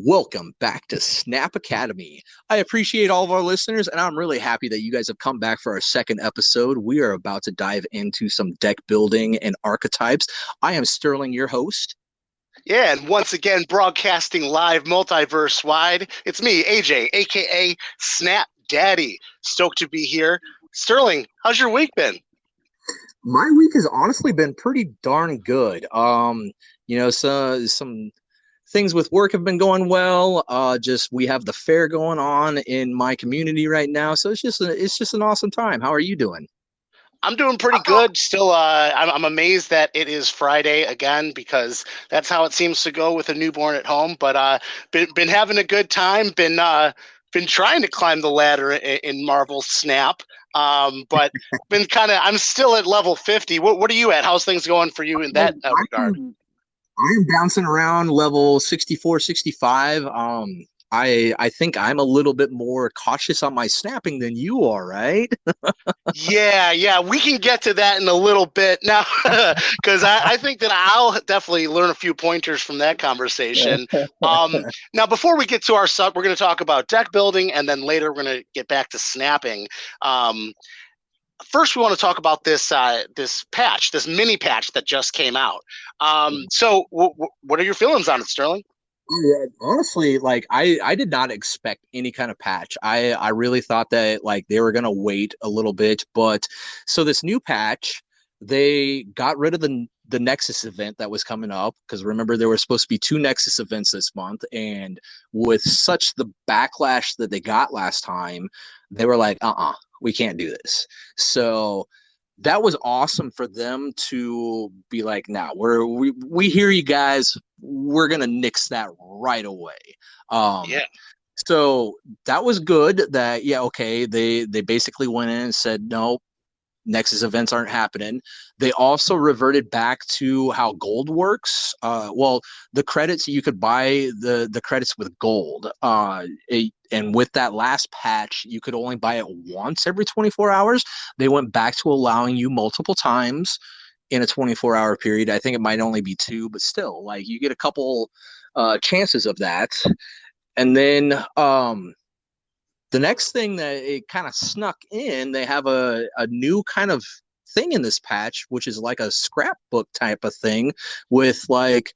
Welcome back to Snap Academy. I appreciate all of our listeners, and I'm really happy that you guys have come back for our second episode. We are about to dive into some deck building and archetypes. I am Sterling, your host. Yeah, and once again, broadcasting live multiverse wide, it's me, AJ, aka Snap Daddy. Stoked to be here. Sterling, how's your week been? My week has honestly been pretty darn good. So some things with work have been going well. Just we have the fair going on in my community right now, so it's just an awesome time. How are you doing? I'm doing pretty good. Still, I'm amazed that it is Friday again because that's how it seems to go with a newborn at home. But been having a good time. Been trying to climb the ladder in Marvel Snap. But been I'm still at level 50. What are you at? How's things going for you in that regard? I am bouncing around level 64, 65. I think I'm a little bit more cautious on my snapping than you are, right? Yeah, we can get to that in a little bit now, because I think that I'll definitely learn a few pointers from that conversation. Now, before we get to our sub, we're going to talk about deck building, and then later we're going to get back to snapping. First, we want to talk about this patch, this mini patch that just came out. So what are your feelings on it, Sterling? Yeah, honestly, like I did not expect any kind of patch. I really thought that like they were gonna wait a little bit, but so this new patch, they got rid of the Nexus event that was coming up because remember there were supposed to be two Nexus events this month, and with such the backlash that they got last time, they were like, we can't do this. So that was awesome for them to be like, nah, we hear you guys. We're gonna nix that right away. Yeah. So that was good. That okay. They basically went in and said no. Nexus events aren't happening. They also reverted back to how gold works. The credits you could buy the credits with gold. And with that last patch, you could only buy it once every 24 hours. They went back to allowing you multiple times in a 24-hour period. I think it might only be two, but still, like you get a couple chances of that. And then the next thing that it kind of snuck in, they have a new kind of thing in this patch, which is like a scrapbook type of thing with like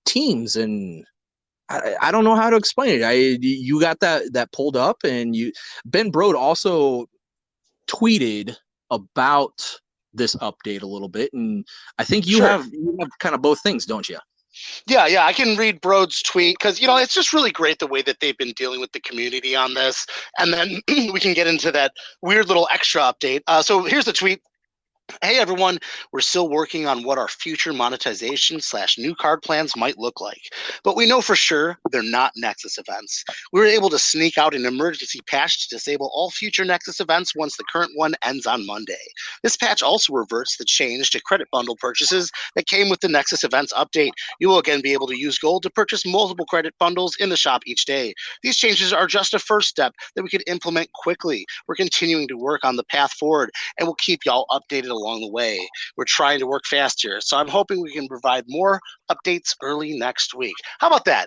teams. And I don't know how to explain it. You got that pulled up, and Ben Brode also tweeted about this update a little bit, and I think you have kind of both things, don't you? Yeah, I can read Brode's tweet because, it's just really great the way that they've been dealing with the community on this. And then we can get into that weird little extra update. So here's the tweet. Hey everyone, we're still working on what our future monetization / new card plans might look like, but we know for sure they're not Nexus events. We were able to sneak out an emergency patch to disable all future Nexus events once the current one ends on Monday. This patch also reverts the change to credit bundle purchases that came with the Nexus events update. You will again be able to use gold to purchase multiple credit bundles in the shop each day. These changes are just a first step that we could implement quickly. We're continuing to work on the path forward, and we'll keep y'all updated along the way. We're trying to work fast here, so I'm hoping we can provide more updates early next week. How about that?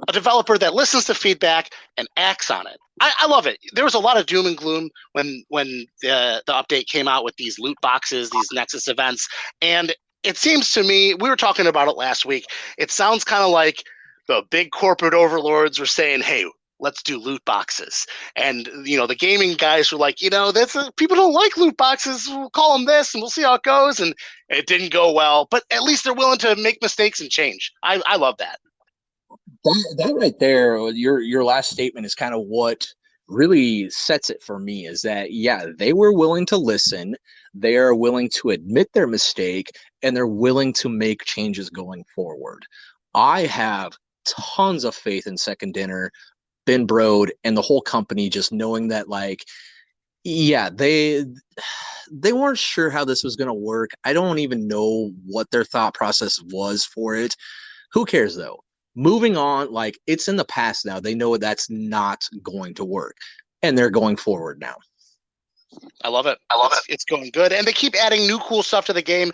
A developer that listens to feedback and acts on it. I love it. There was a lot of doom and gloom when the update came out with these loot boxes, these Nexus events, and it seems to me, we were talking about it last week, it sounds kind of like the big corporate overlords were saying, hey, let's do loot boxes. And, the gaming guys were like, people don't like loot boxes. We'll call them this and we'll see how it goes. And it didn't go well, but at least they're willing to make mistakes and change. I love that. That right there, your last statement is kind of what really sets it for me is that, they were willing to listen. They are willing to admit their mistake, and they're willing to make changes going forward. I have tons of faith in Second Dinner, Ben Brode, and the whole company, just knowing that they weren't sure how this was going to work. I don't even know what their thought process was for it. Who cares though? Moving on, it's in the past now. They know that's not going to work, and they're going forward now. I love it. It's going good, and they keep adding new cool stuff to the game.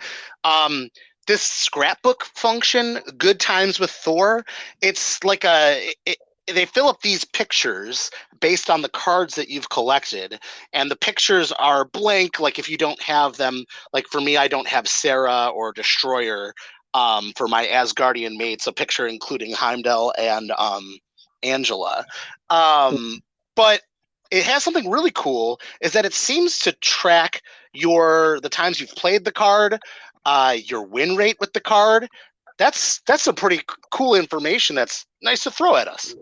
this scrapbook function, Good Times with Thor, it's like they fill up these pictures based on the cards that you've collected, and the pictures are blank. Like if you don't have them, like for me, I don't have Sarah or Destroyer for my Asgardian mates, a picture including Heimdall and Angela. But it has something really cool, is that it seems to track the times you've played the card, your win rate with the card. That's some pretty cool information that's nice to throw at us.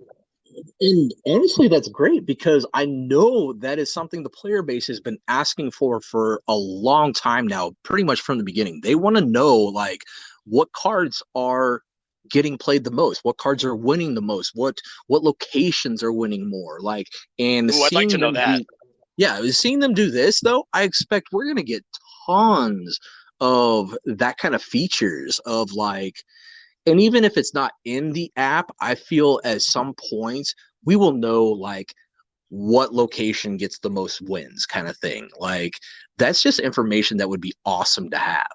And honestly, that's great because I know that is something the player base has been asking for a long time now, pretty much from the beginning. They want to know, like, what cards are getting played the most, what cards are winning the most, what locations are winning more, like, and Ooh, I'd like to know that. Seeing them do this, though, I expect we're going to get tons of that kind of features of, like, and even if it's not in the app, I feel at some point we will know, like, what location gets the most wins kind of thing. Like, that's just information that would be awesome to have.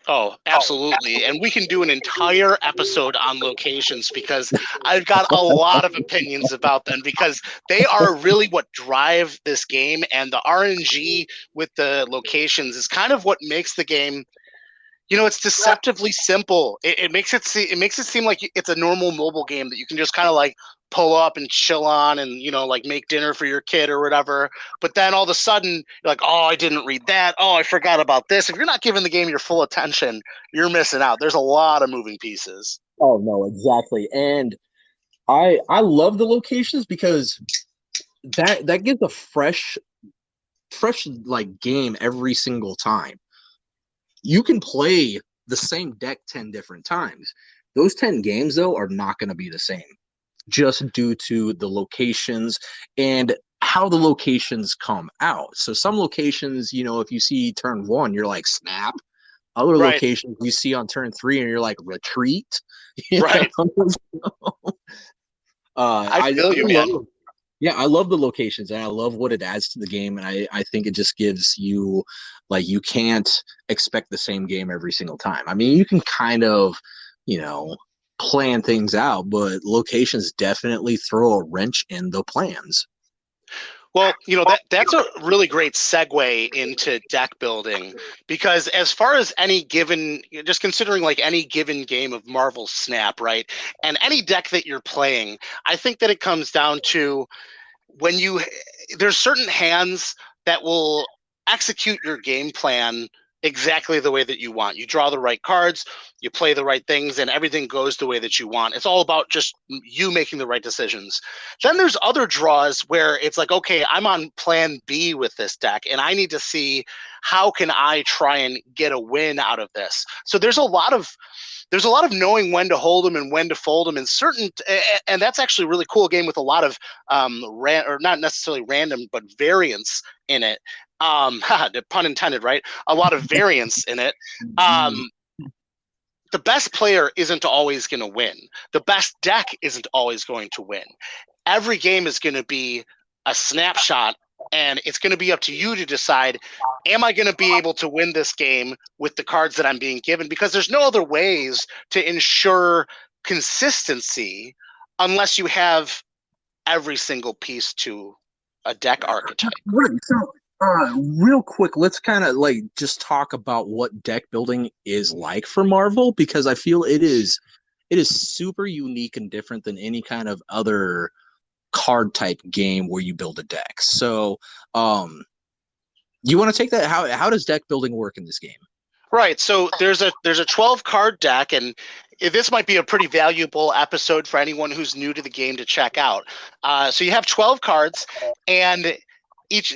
Oh, absolutely. And we can do an entire episode on locations because I've got a lot of opinions about them, because they are really what drive this game, and the RNG with the locations is kind of what makes the game, it's deceptively simple. It makes it seem like it's a normal mobile game that you can just kind of like pull up and chill on and, like make dinner for your kid or whatever. But then all of a sudden you're like, oh, I didn't read that. Oh, I forgot about this. If you're not giving the game your full attention, you're missing out. There's a lot of moving pieces. Oh, no, exactly. And I love the locations because that gives a fresh like game every single time. You can play the same deck 10 different times. Those 10 games, though, are not going to be the same, just due to the locations and how the locations come out. So some locations, if you see turn 1, you're like, snap. Other Right. locations you see on turn 3 and you're like, retreat. Right. I feel you, man. Yeah, I love the locations and I love what it adds to the game. And I think it just gives you, like, you can't expect the same game every single time. I mean, you can kind of, plan things out, but locations definitely throw a wrench in the plans. Well, that's a really great segue into deck building, because as far as just considering like any given game of Marvel Snap, right, and any deck that you're playing, I think that it comes down to there's certain hands that will execute your game plan exactly the way that you want. You draw the right cards, you play the right things, and everything goes the way that you want. It's all about just you making the right decisions. Then there's other draws where it's like, okay, I'm on plan B with this deck, and I need to see how can I try and get a win out of this. So there's a lot of knowing when to hold them and when to fold them in certain, and that's actually a really cool game with a lot of or not necessarily random, but variance in it. The pun intended, right? A lot of variance in it. The best player isn't always going to win. The best deck isn't always going to win. Every game is going to be a snapshot, and it's going to be up to you to decide, am I going to be able to win this game with the cards that I'm being given? Because there's no other ways to ensure consistency unless you have every single piece to a deck archetype. Right. So, real quick, let's kind of like just talk about what deck building is like for Marvel, because I feel it is super unique and different than any kind of other card type game where you build a deck. So, you want to take that? How does deck building work in this game? Right. So there's a 12 card deck, and this might be a pretty valuable episode for anyone who's new to the game to check out. So you have 12 cards, and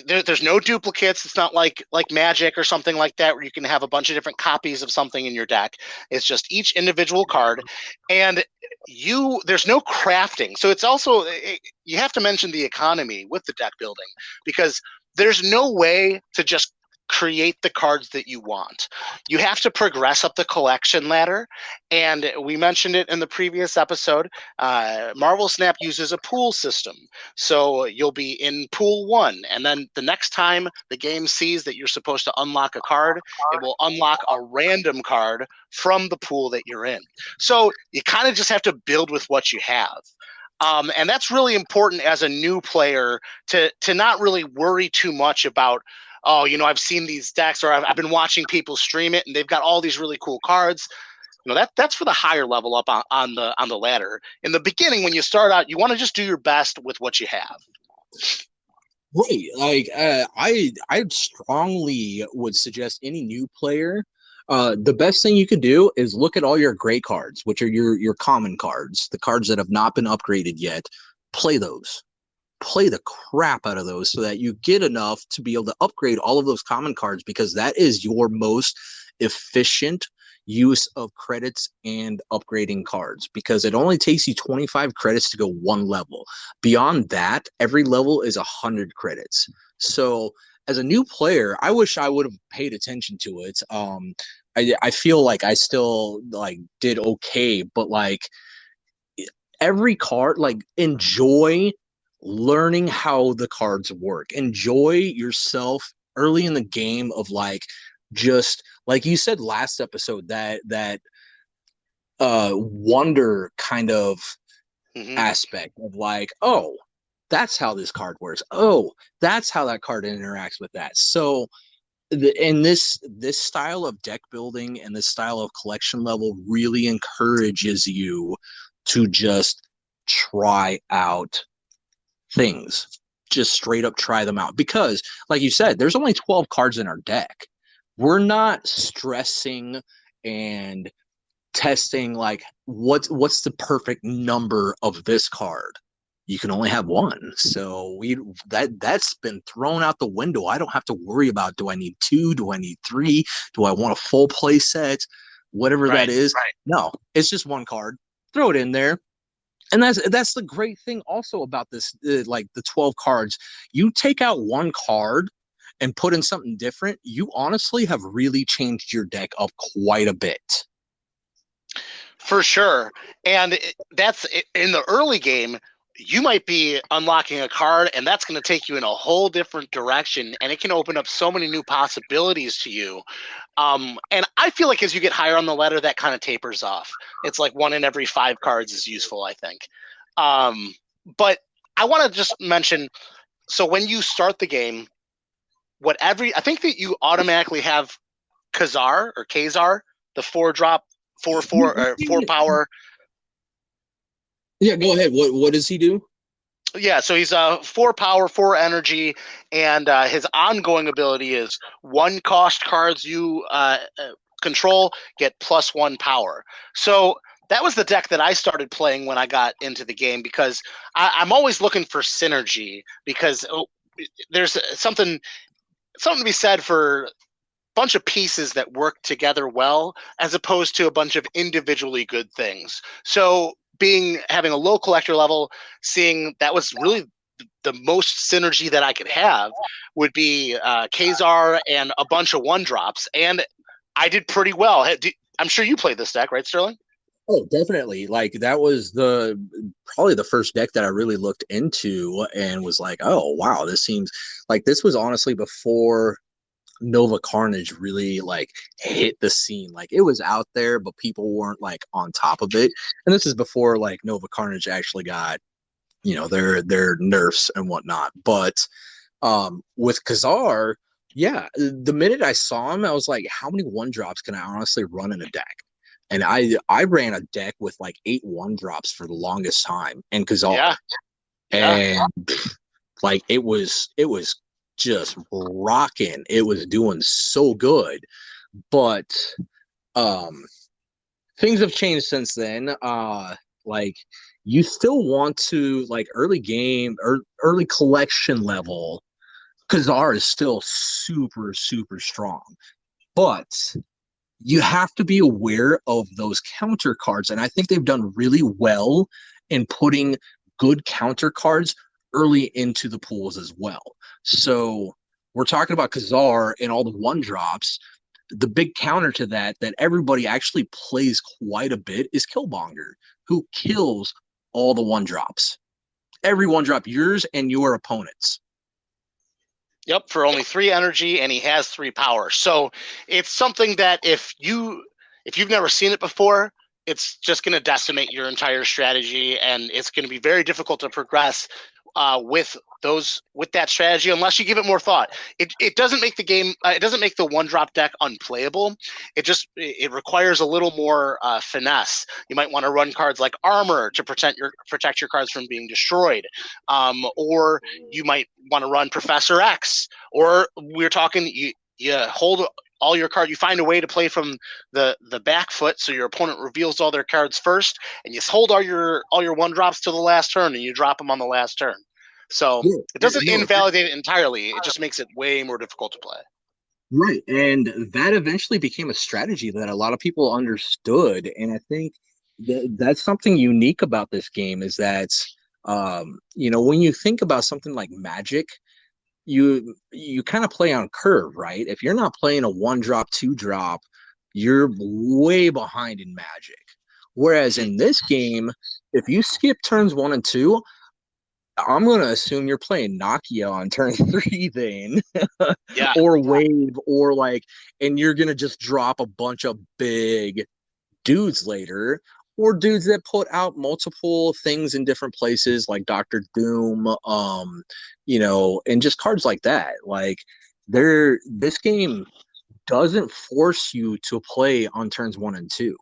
there's no duplicates. It's not like Magic or something like that where you can have a bunch of different copies of something in your deck. It's just each individual card, and there's no crafting. So it's also, you have to mention the economy with the deck building, because there's no way to just create the cards that you want. You have to progress up the collection ladder, and we mentioned it in the previous episode. Marvel Snap uses a pool system, so you'll be in pool 1, and then the next time the game sees that you're supposed to unlock a card, it will unlock a random card from the pool that you're in. So you kind of just have to build with what you have. And that's really important as a new player to not really worry too much about, oh, I've seen these decks, or I've been watching people stream it and they've got all these really cool cards. That's for the higher level up on the ladder. In the beginning, when you start out, you want to just do your best with what you have. Right. Like I strongly would suggest any new player, the best thing you could do is look at all your gray cards, which are your common cards, the cards that have not been upgraded yet. Play those. Play the crap out of those so that you get enough to be able to upgrade all of those common cards, because that is your most efficient use of credits and upgrading cards, because it only takes you 25 credits to go one level. Beyond that, every level is 100 credits. So as a new player, I wish I would have paid attention to it. I feel like I still did okay, but every card, enjoy learning how the cards work. Enjoy yourself early in the game of just like you said last episode, that wonder kind of aspect of oh, that's how this card works. Oh, that's how that card interacts with that. So in this style of deck building and this style of collection level really encourages you to just try out things. Just straight up try them out, because like you said, there's only 12 cards in our deck. We're not stressing and testing what's the perfect number of this card. You can only have one. So that's been thrown out the window. I don't have to worry about, do I need 2? Do I need 3? Do I want a full play set? Whatever that is. Right. No, it's just one card. Throw it in there. And that's the great thing also about this, the 12 cards. You take out one card and put in something different, you honestly have really changed your deck up quite a bit. For sure. And that's in the early game. You might be unlocking a card, and that's going to take you in a whole different direction, and it can open up so many new possibilities to you. And I feel like as you get higher on the ladder, that kind of tapers off. It's like 1 in every 5 cards is useful, I think. But I want to just mention, so when you start the game, I think that you automatically have Kazar or Kazar, the 4-drop, 4/4 or 4 power. Yeah, go ahead. What does he do? Yeah, so he's 4 power, 4 energy, and his ongoing ability is 1 cost cards you control get +1 power. So that was the deck that I started playing when I got into the game, because I'm always looking for synergy, because there's something to be said for a bunch of pieces that work together well, as opposed to a bunch of individually good things. So having a low collector level, seeing that was really the most synergy that I could have would be Kazar and a bunch of 1-drops, and I did pretty well. I'm sure you played this deck, right, Sterling? Oh, definitely. That was probably the first deck that I really looked into and was like, oh wow, this seems like this was honestly before Nova Carnage really hit the scene. It was out there, but people weren't on top of it. And this is before Nova Carnage actually got, their nerfs and whatnot. But with Kazar, yeah, the minute I saw him, I was like, how many 1-drops can I honestly run in a deck? And I ran a deck with 8 1-drops for the longest time, and Kazar. Yeah. And it was just rocking. It was doing so good. But things have changed since then. You still want to early game or early collection level, Kazar is still super, super strong. But you have to be aware of those counter cards. And I think they've done really well in putting good counter cards early into the pools as well. So we're talking about Kazar and all the one drops. The big counter to that everybody actually plays quite a bit is Killmonger, who kills all the one drops. Every one drop, yours and your opponent's. Yep, for only 3 energy, and he has 3 power. So it's something that if you've never seen it before, it's just going to decimate your entire strategy, and it's going to be very difficult to progress with that strategy unless you give it more thought. It doesn't make the game. It doesn't make the one drop deck unplayable. It requires a little more finesse. You might want to run cards like armor to protect your cards from being destroyed, or you might want to run Professor X. Or we're talking you hold all your cards. You find a way to play from the back foot, so your opponent reveals all their cards first, and you hold all your one drops to the last turn, and you drop them on the last turn. So it doesn't invalidate it entirely. It just makes it way more difficult to play. Right. And that eventually became a strategy that a lot of people understood. And I think that's something unique about this game is that, when you think about something like Magic, you kind of play on curve, right? If you're not playing a 1-drop, 2-drop, you're way behind in Magic. Whereas in this game, if you skip turns 1 and 2, I'm going to assume you're playing Nokia on turn 3 then. Yeah. Or Wave, or and you're going to just drop a bunch of big dudes later, or dudes that put out multiple things in different places like Doctor Doom, and just cards like that. This game doesn't force you to play on turns 1 and 2.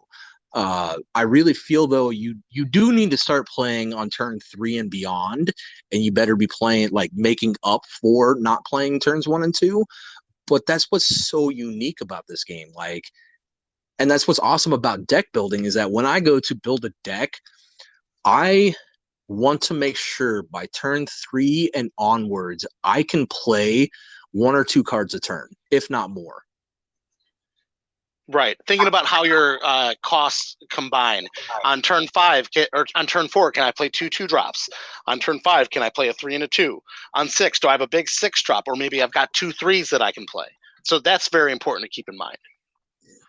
I really feel though you do need to start playing on turn 3 and beyond, and you better be playing making up for not playing turns 1 and 2. But that's what's so unique about this game. And that's what's awesome about deck building is that when I go to build a deck, I want to make sure by turn 3 and onwards, I can play 1 or 2 cards a turn, if not more. Right. Thinking about how your costs combine. On turn 5 or on turn 4, can I play 2 2-drops? On turn 5, can I play a 3 and a 2? On 6, do I have a big 6-drop, or maybe I've got 2 3s that I can play? So that's very important to keep in mind.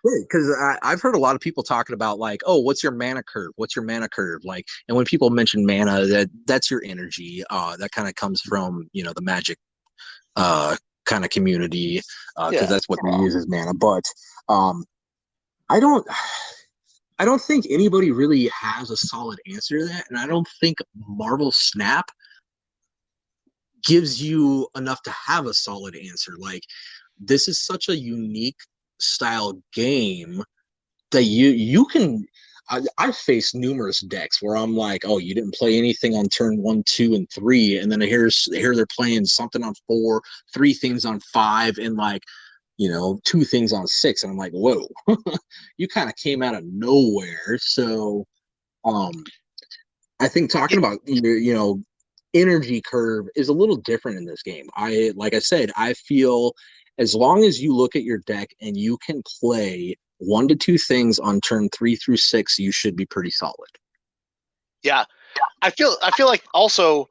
Right, because I've heard a lot of people talking about what's your mana curve? What's your mana curve? And when people mention mana, that's your energy. That kind of comes from the Magic kind of community because that's what they use as mana. But I don't think anybody really has a solid answer to that, and I don't think Marvel Snap gives you enough to have a solid answer. This is such a unique style game that you can. I've faced numerous decks where I'm like, oh, you didn't play anything on turn 1, 2, and 3, and then here they're playing something on 4, 3 things on 5, and 2 things on 6, and I'm like, whoa, you kind of came out of nowhere. So, I think talking about your energy curve is a little different in this game. Like I said, I feel as long as you look at your deck and you can play 1 to 2 things on turn 3 through 6, you should be pretty solid. Yeah, I feel like also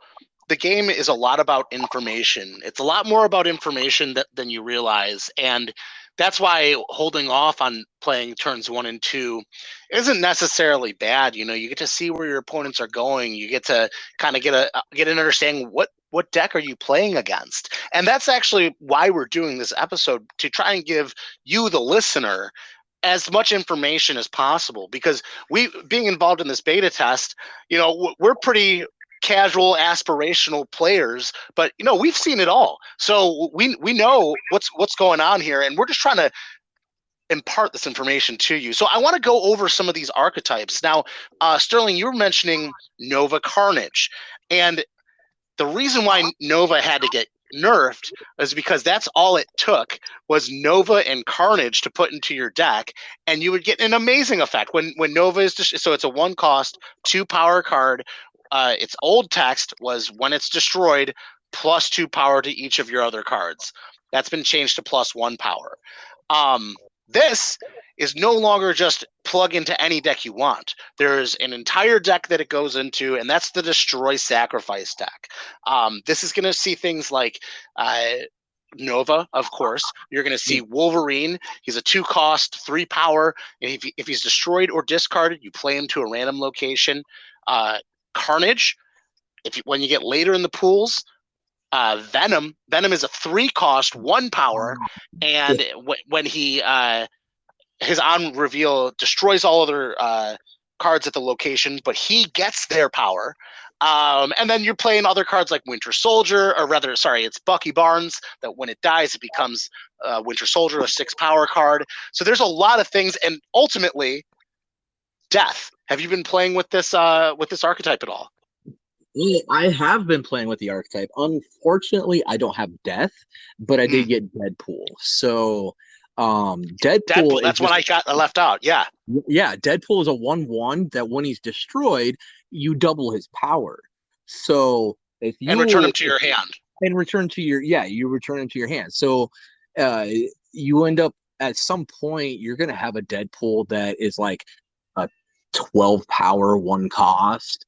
the game is a lot about information. It's a lot more about information than you realize, and that's why holding off on playing turns 1 and 2 isn't necessarily bad. You get to see where your opponents are going. You get to kind of get an understanding what deck are you playing against, and that's actually why we're doing this episode, to try and give you, the listener, as much information as possible, because we, being involved in this beta test, we're pretty casual, aspirational players, but we've seen it all, so we know what's going on here, and we're just trying to impart this information to you. So I want to go over some of these archetypes now. Sterling, you were mentioning Nova Carnage, and the reason why Nova had to get nerfed is because that's all it took was Nova and Carnage to put into your deck, and you would get an amazing effect when Nova is so it's a 1 cost, 2 power card. Its old text was when it's destroyed, plus 2 power to each of your other cards. That's been changed to plus 1 power. This is no longer just plug into any deck you want. There's an entire deck that it goes into, and that's the Destroy Sacrifice deck. This is going to see things like Nova, of course. You're going to see Wolverine. He's a 2-cost, 3-power. And if he's destroyed or discarded, you play him to a random location. Carnage. When you get later in the pools, Venom. Venom is a 3-cost, 1-power, and when he his on reveal destroys all other cards at the location, but he gets their power. And then you're playing other cards like Winter Soldier, or rather, sorry, it's Bucky Barnes, that when it dies, it becomes Winter Soldier, a 6-power card. So there's a lot of things, and ultimately, Death. Have you been playing with this archetype at all? I have been playing with the archetype. Unfortunately, I don't have Death, but I did get Deadpool. So Deadpool, that's what I left out. Yeah. Yeah, Deadpool is a 1/1 that when he's destroyed, you double his power. So if you return him to your hand. And return to your you return him to your hand. So you end up at some point you're gonna have a Deadpool that is like a 12 power 1 cost,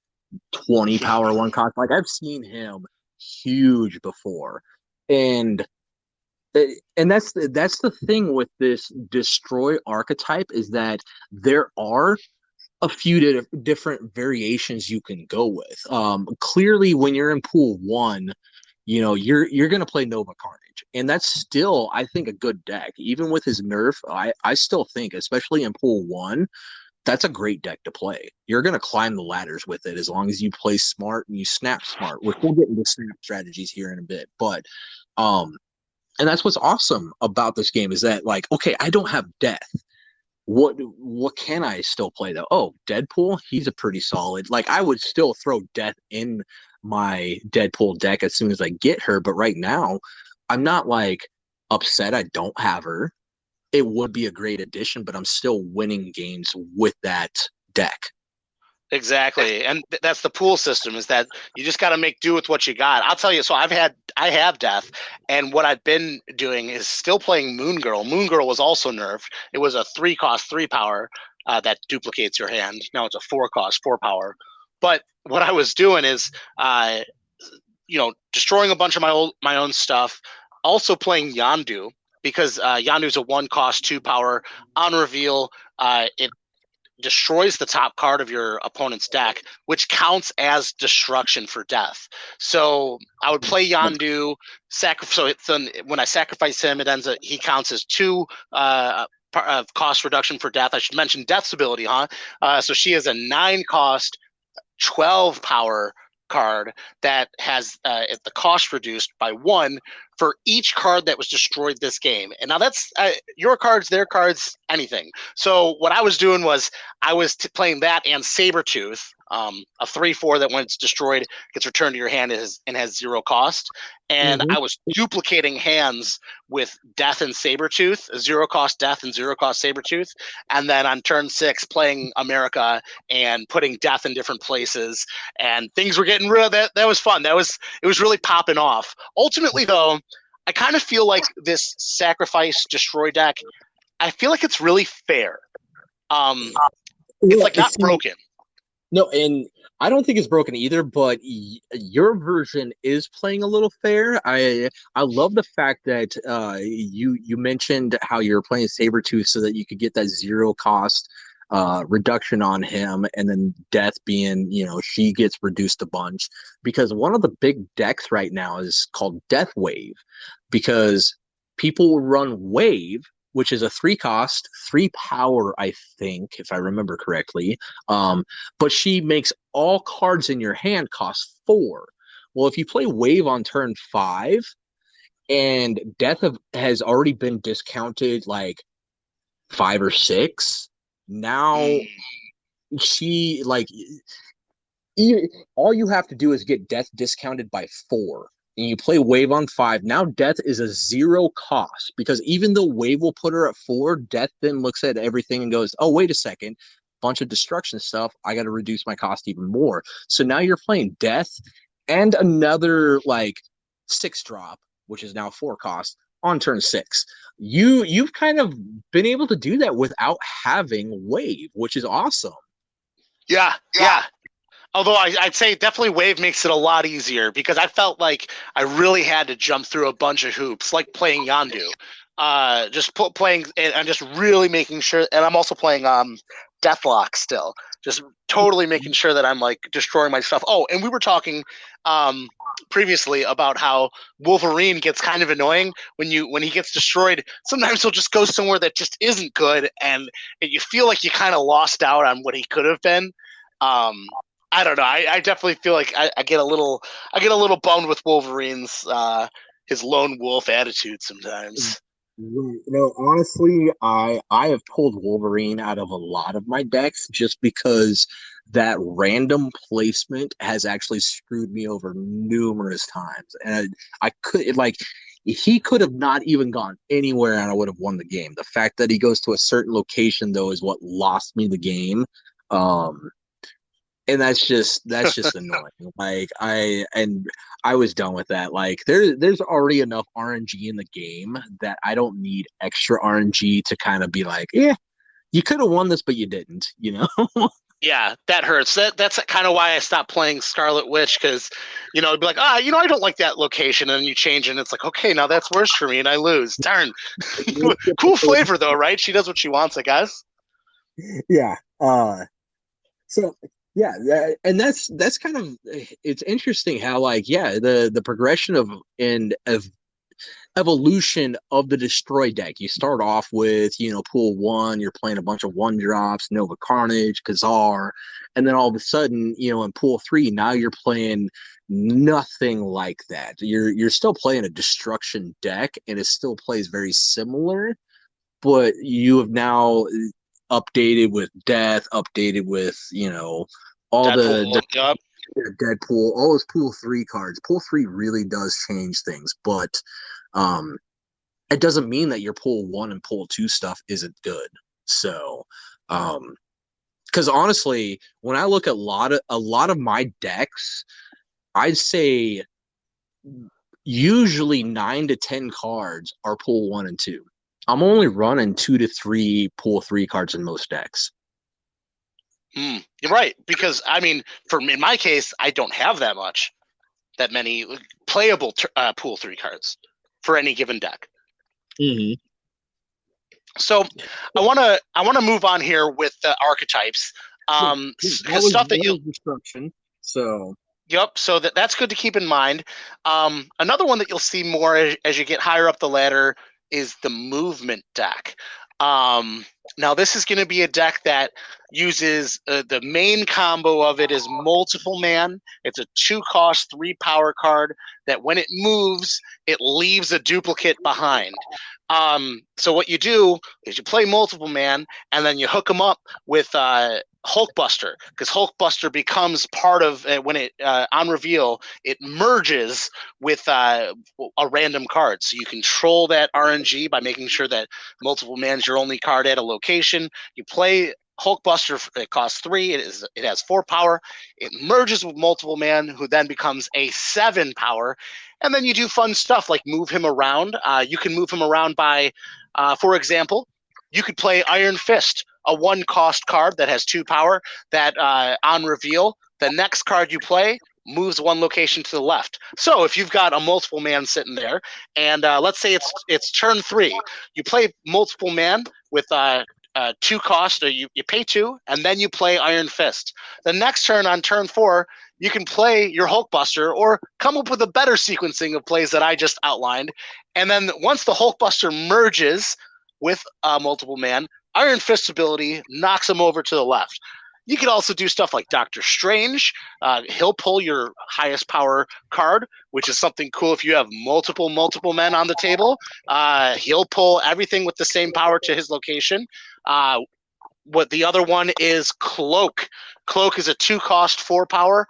20 power 1 cost. Like I've seen him huge before. And that's the thing with this destroy archetype, is that there are a few different variations you can go with. Clearly, when you're in pool 1, you're going to play Nova Carnage, and that's still, I think, a good deck. Even with his nerf, I still think, especially in pool 1, that's a great deck to play. You're going to climb the ladders with it as long as you play smart and you snap smart. We'll get into snap strategies here in a bit, but and that's what's awesome about this game, is that, like, okay, I don't have Death. What can I still play though? Oh, Deadpool, he's a pretty solid. Like, I would still throw Death in my Deadpool deck as soon as I get her, but right now, I'm not like upset I don't have her. It would be a great addition, but I'm still winning games with that deck. Exactly. And that's the pool system, is that you just got to make do with what you got. I'll tell you, so I have Death, and what I've been doing is still playing Moon Girl. Moon Girl was also nerfed. It was a 3-cost, 3-power that duplicates your hand. Now it's a 4-cost, 4-power. But what I was doing is, destroying a bunch of my own stuff, also playing Yondu, because Yandu's a 1-cost, 2-power. On reveal, it destroys the top card of your opponent's deck, which counts as destruction for Death. So I would play Yondu, so when I sacrifice him, he counts as 2 cost reduction for Death. I should mention Death's ability, so she is a 9-cost, 12-power card that has the cost reduced by 1 for each card that was destroyed this game. And now that's your cards, their cards, anything. So what I was doing was I was playing that and Sabretooth, a 3/4 that when it's destroyed gets returned to your hand and has 0 cost. And I was duplicating hands with Death and Sabretooth, 0-cost Death and 0-cost Sabretooth. And then on turn 6, playing America and putting Death in different places. And things were getting real. That was fun. It was really popping off. Ultimately, though, I kind of feel like this sacrifice destroy deck, I feel like it's really fair. It's like not broken. No, and I don't think it's broken either, but your version is playing a little fair. I love the fact that you mentioned how you're playing Sabretooth so that you could get that 0-cost reduction on him, and then Death being, she gets reduced a bunch, because one of the big decks right now is called Death Wave, because people will run Wave, which is a 3-cost, 3-power, I think, if I remember correctly. But she makes all cards in your hand cost 4. Well, if you play Wave on turn 5, and Death has already been discounted like 5 or 6, now she, like, all you have to do is get Death discounted by 4. And you play Wave on 5, now Death is a 0 cost, because even though Wave will put her at 4, Death then looks at everything and goes, oh, wait a second, bunch of destruction stuff, I got to reduce my cost even more. So now you're playing Death and another, like, 6-drop, which is now 4 cost, on turn 6. You've kind of been able to do that without having Wave, which is awesome. Yeah. Although I'd say definitely Wave makes it a lot easier because I felt like I really had to jump through a bunch of hoops, like playing Yandu. Playing and just really making sure, and I'm also playing Deathlock still, just totally making sure that I'm like destroying my stuff. Oh, and we were talking previously about how Wolverine gets kind of annoying when he gets destroyed. Sometimes he'll just go somewhere that just isn't good, and you feel like you kind of lost out on what he could have been. I don't know. I definitely feel like I get a little bummed with Wolverine's his lone wolf attitude sometimes. Honestly, I have pulled Wolverine out of a lot of my decks just because that random placement has actually screwed me over numerous times, and I could like he could have not even gone anywhere and I would have won the game. The fact that he goes to a certain location though is what lost me the game. Um, and that's just annoying. I was done with that. Like there's already enough RNG in the game that I don't need extra RNG to kind of be like, yeah, you could have won this, but you didn't, you know? Yeah, that hurts. That's kind of why I stopped playing Scarlet Witch because, it'd be like, I don't like that location, and then you change it, and it's like, okay, now that's worse for me, and I lose. Darn. Cool flavor though, right? She does what she wants, I guess. Yeah. So yeah, and that's kind of it's interesting how like yeah the progression of evolution of the destroy deck. You start off with pool one, you're playing a bunch of one drops, Nova Carnage, Kazar, and then all of a sudden in pool three now you're playing nothing like that. You're still playing a destruction deck, and it still plays very similar, but you have now updated with death, updated with all Deadpool. Yep. Deadpool, all those pool three cards. Pool three really does change things, but um, it doesn't mean that your pool one and pool two stuff isn't good. So, because honestly, when I look at a lot of my decks, I'd say usually 9 to 10 cards are pool one and two. I'm only running 2 to 3 pool three cards in most decks. You're right, because I mean, in my case, I don't have that many playable pool three cards for any given deck. Mm-hmm. So I want to move on here with the archetypes. Stuff that you destruction. So yep. So that's good to keep in mind. Another one that you'll see more as you get higher up the ladder is the movement deck. Now this is going to be a deck that uses the main combo of it is multiple man. It's a 2-cost 3-power card that when it moves, it leaves a duplicate behind. So what you do is you play multiple man and then you hook them up with Hulkbuster, because Hulkbuster becomes part of when it on reveal it merges with a random card, so you control that RNG by making sure that multiple man's your only card at a location. You play Hulkbuster. It costs 3. It has 4 power. It merges with multiple man, who then becomes a 7 power, and then you do fun stuff like move him around. You can move him around by, for example, you could play Iron Fist, a 1-cost card that has 2 power that on reveal, the next card you play moves 1 location to the left. So if you've got a multiple man sitting there, and let's say it's turn 3, you play multiple man with 2 cost, or you pay 2, and then you play Iron Fist. The next turn on turn 4, you can play your Hulkbuster or come up with a better sequencing of plays that I just outlined. And then once the Hulkbuster merges with multiple man, Iron Fist ability knocks him over to the left. You could also do stuff like Doctor Strange. He'll pull your highest power card, which is something cool if you have multiple men on the table. He'll pull everything with the same power to his location. What the other one is Cloak. Cloak is a 2-cost 4 power.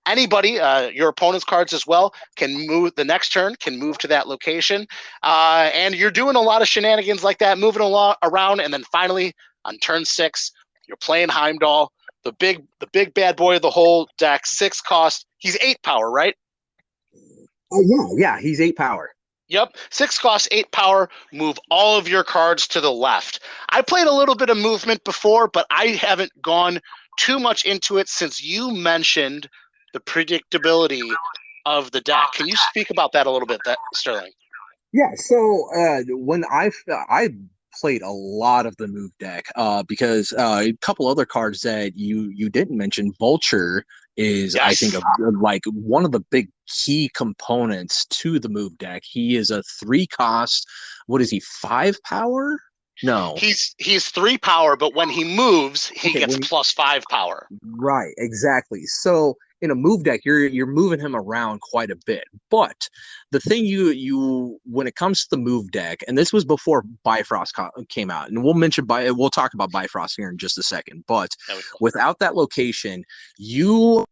Anybody, your opponent's cards as well, can move the next turn, can move to that location. And you're doing a lot of shenanigans like that, moving around. And then finally, on turn 6, you're playing Heimdall, the big bad boy of the whole deck, 6 cost. He's 8 power, right? Oh, yeah, he's 8 power. Yep, 6 cost, 8 power, move all of your cards to the left. I played a little bit of movement before, but I haven't gone too much into it since you mentioned the predictability of the deck. Can you speak about that a little bit, Sterling? Yeah, so when I played a lot of the move deck because a couple other cards that you didn't mention, Vulture is I think Yes. like one of the big key components to the move deck. He is a 3 cost. What is he? 5 power? No. He's 3 power, but when he moves, he Okay, gets plus 5 power. right, exactly. So in a move deck, you're moving him around quite a bit. But the thing you when it comes to the move deck, and this was before Bifrost came out, and we'll talk about Bifrost here in just a second. But without that location, you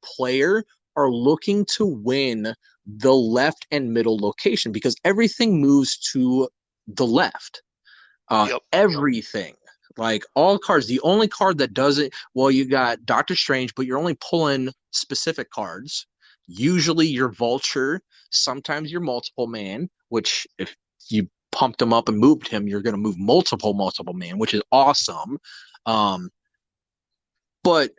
player are looking to win the left and middle location because everything moves to the left. Everything. Like all cards, the only card that doesn't, well, you got Doctor Strange, but you're only pulling specific cards. Usually your Vulture, sometimes your multiple man, which if you pumped him up and moved him, you're going to move multiple man, which is awesome. But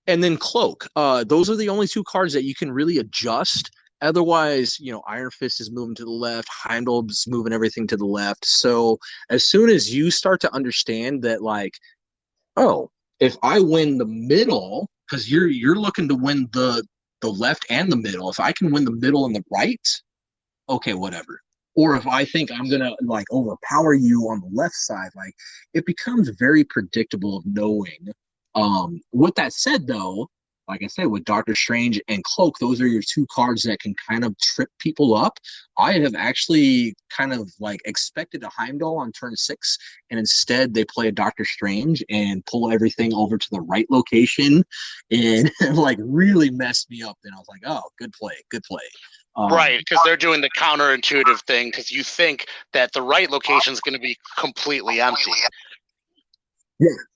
and then Cloak. Those are the only 2 cards that you can really adjust. Otherwise, Iron Fist is moving to the left, Heimdall's moving everything to the left. So as soon as you start to understand that, like, oh, if I win the middle, because you're looking to win the left and the middle. If I can win the middle and the right, okay, whatever. Or if I think I'm gonna like overpower you on the left side, like it becomes very predictable of knowing. With that said, though, like I said, with Doctor Strange and Cloak, those are your 2 cards that can kind of trip people up. I have actually kind of like expected a Heimdall on turn 6, and instead they play a Doctor Strange and pull everything over to the right location, and like really messed me up. Then I was like, oh, good play. Right, because they're doing the counterintuitive thing because you think that the right location is going to be completely empty.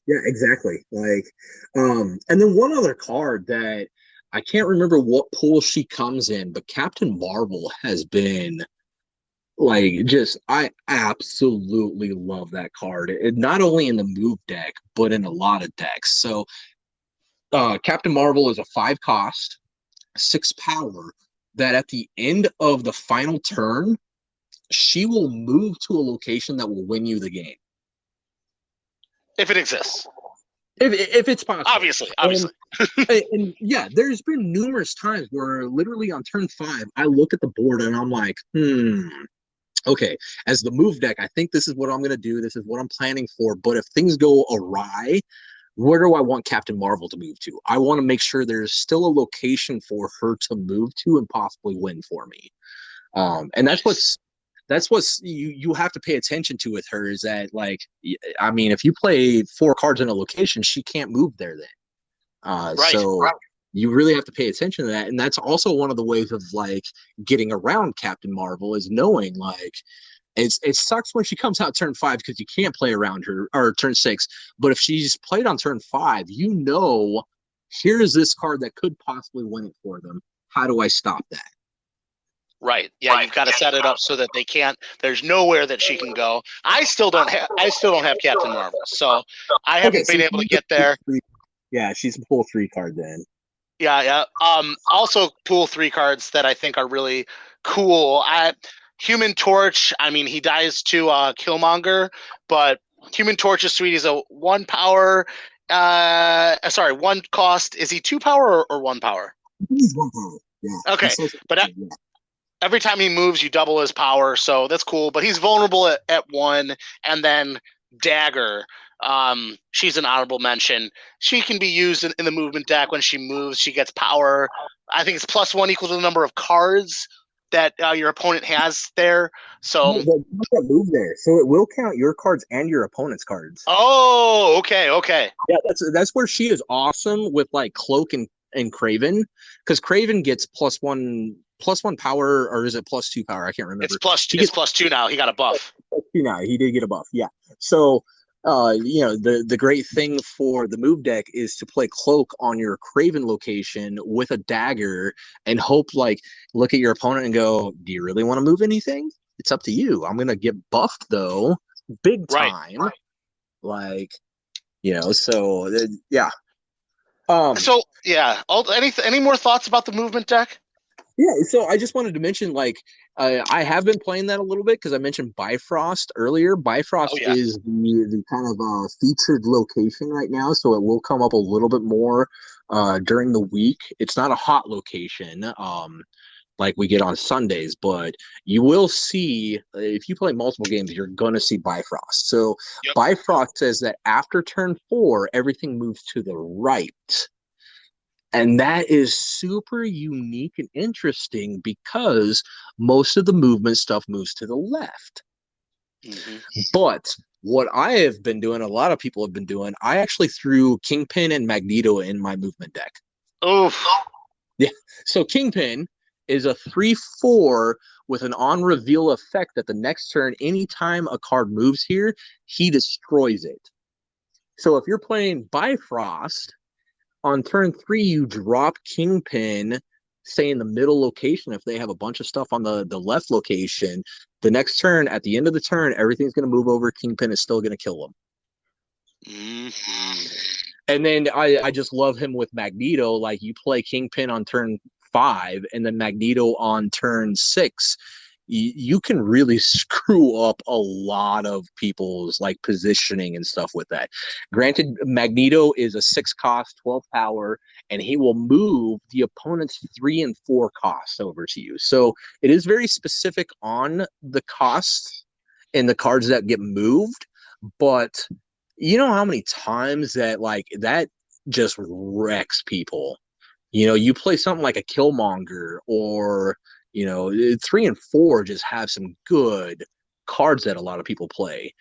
Yeah, exactly. Like, and then one other card that I can't remember what pool she comes in, but Captain Marvel has been like I absolutely love that card. Not only in the move deck, but in a lot of decks. So, Captain Marvel is a 5 cost, 6 power. That at the end of the final turn, she will move to a location that will win you the game. If it exists. If it's possible. Obviously. And yeah, there's been numerous times where literally on turn 5, I look at the board and I'm like, okay, as the move deck, I think this is what I'm going to do. This is what I'm planning for. But if things go awry, where do I want Captain Marvel to move to? I want to make sure there's still a location for her to move to and possibly win for me. And that's what's you have to pay attention to with her is that, like, I mean, if you play 4 cards in a location, she can't move there then. So you really have to pay attention to that. And that's also one of the ways of like getting around Captain Marvel is knowing like it sucks when she comes out turn 5 because you can't play around her, or turn 6. But if she's played on turn 5, here's this card that could possibly win it for them. How do I stop that? Right. Yeah, you've got to set it up so that they can't. There's nowhere that she can go. I still don't have Captain Marvel, so I haven't been able to get there. Yeah, she's a pool 3 card then. Yeah. Also, pool 3 cards that I think are really cool. Human Torch. I mean, he dies to Killmonger, but Human Torch is sweet. He's a 1 power. 1 cost. Is he 2 power or 1 power? He's 1 power. Yeah. Okay, but every time he moves, you double his power, so that's cool. But he's vulnerable at 1, and then Dagger. She's an honorable mention. She can be used in the movement deck. When she moves, she gets power. I think it's +1 equal to the number of cards that your opponent has there. So that move there, so it will count your cards and your opponent's cards. Oh, okay. Yeah, that's where she is awesome with like Cloak and Craven, because Craven gets +1 power, or is it +2 power? I can't remember. It's +2 now. He got a buff. +2 now. He did get a buff. Yeah. So, the great thing for the move deck is to play Cloak on your Craven location with a Dagger and hope, like, look at your opponent and go, do you really want to move anything? It's up to you. I'm going to get buffed, though, big time. Right. Like, so, yeah, Um, So yeah, any more thoughts about the movement deck? Yeah, so I just wanted to mention, like, I have been playing that a little bit because I mentioned Bifrost earlier. Oh Bifrost yeah. is the kind of featured location right now, so it will come up a little bit more during the week. It's not a hot location, like we get on Sundays, but you will see if you play multiple games, you're gonna see Bifrost. So Yep. Bifrost says that after turn 4, everything moves to the right. And that is super unique and interesting because most of the movement stuff moves to the left. Hmm. But what I have been doing, a lot of people have been doing, I actually threw Kingpin and Magneto in my movement deck. Oof. Yeah. So Kingpin is a 3/4 with an on reveal effect that the next turn, anytime a card moves here, he destroys it. So if you're playing Bifrost, on turn 3, you drop Kingpin, say in the middle location. If they have a bunch of stuff on the left location, the next turn, at the end of the turn, everything's going to move over. Kingpin is still going to kill them. Hmm. And then I just love him with Magneto. Like, you play Kingpin on turn 5 and then Magneto on turn 6. You can really screw up a lot of people's like positioning and stuff with that. Granted, Magneto is a 6 cost, 12 power, and he will move the opponent's 3 and 4 costs over to you. So it is very specific on the costs and the cards that get moved, but you know how many times that like that just wrecks people. You play something like a Killmonger, or 3 and 4 just have some good cards that a lot of people play.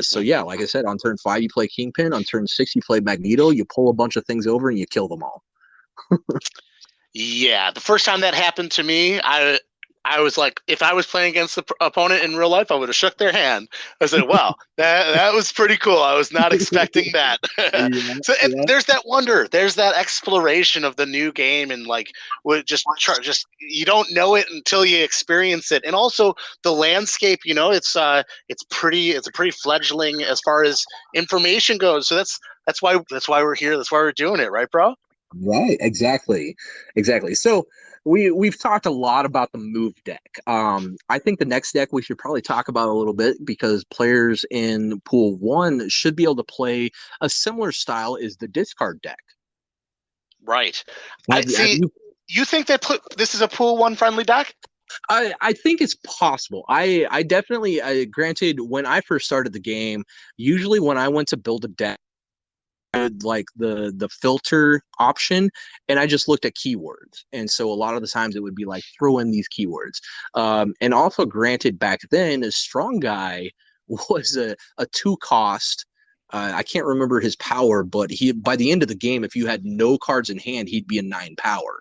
So yeah, like I said, on turn 5 you play Kingpin, on turn 6 you play Magneto, you pull a bunch of things over and you kill them all. Yeah, the first time that happened to me, I was like, if I was playing against the opponent in real life, I would have shook their hand. I said, "Wow, that was pretty cool. I was not expecting that." Yeah, So yeah. there's that wonder, there's that exploration of the new game, and like, just you don't know it until you experience it, and also the landscape. It's a pretty fledgling as far as information goes. So that's why we're here. That's why we're doing it, right, bro? Right, exactly. So we've talked a lot about the move deck. I think the next deck we should probably talk about a little bit because players in pool 1 should be able to play a similar style is the discard deck. Right. I Have see. you? You think that this is a pool one friendly deck? I think it's possible. I definitely, granted, when I first started the game, usually when I went to build a deck, like the filter option, and I just looked at keywords, and so a lot of the times it would be like throw in these keywords. And also, granted, back then a strong guy was a 2 cost. I can't remember his power, but he, by the end of the game, if you had no cards in hand, he'd be a 9 power.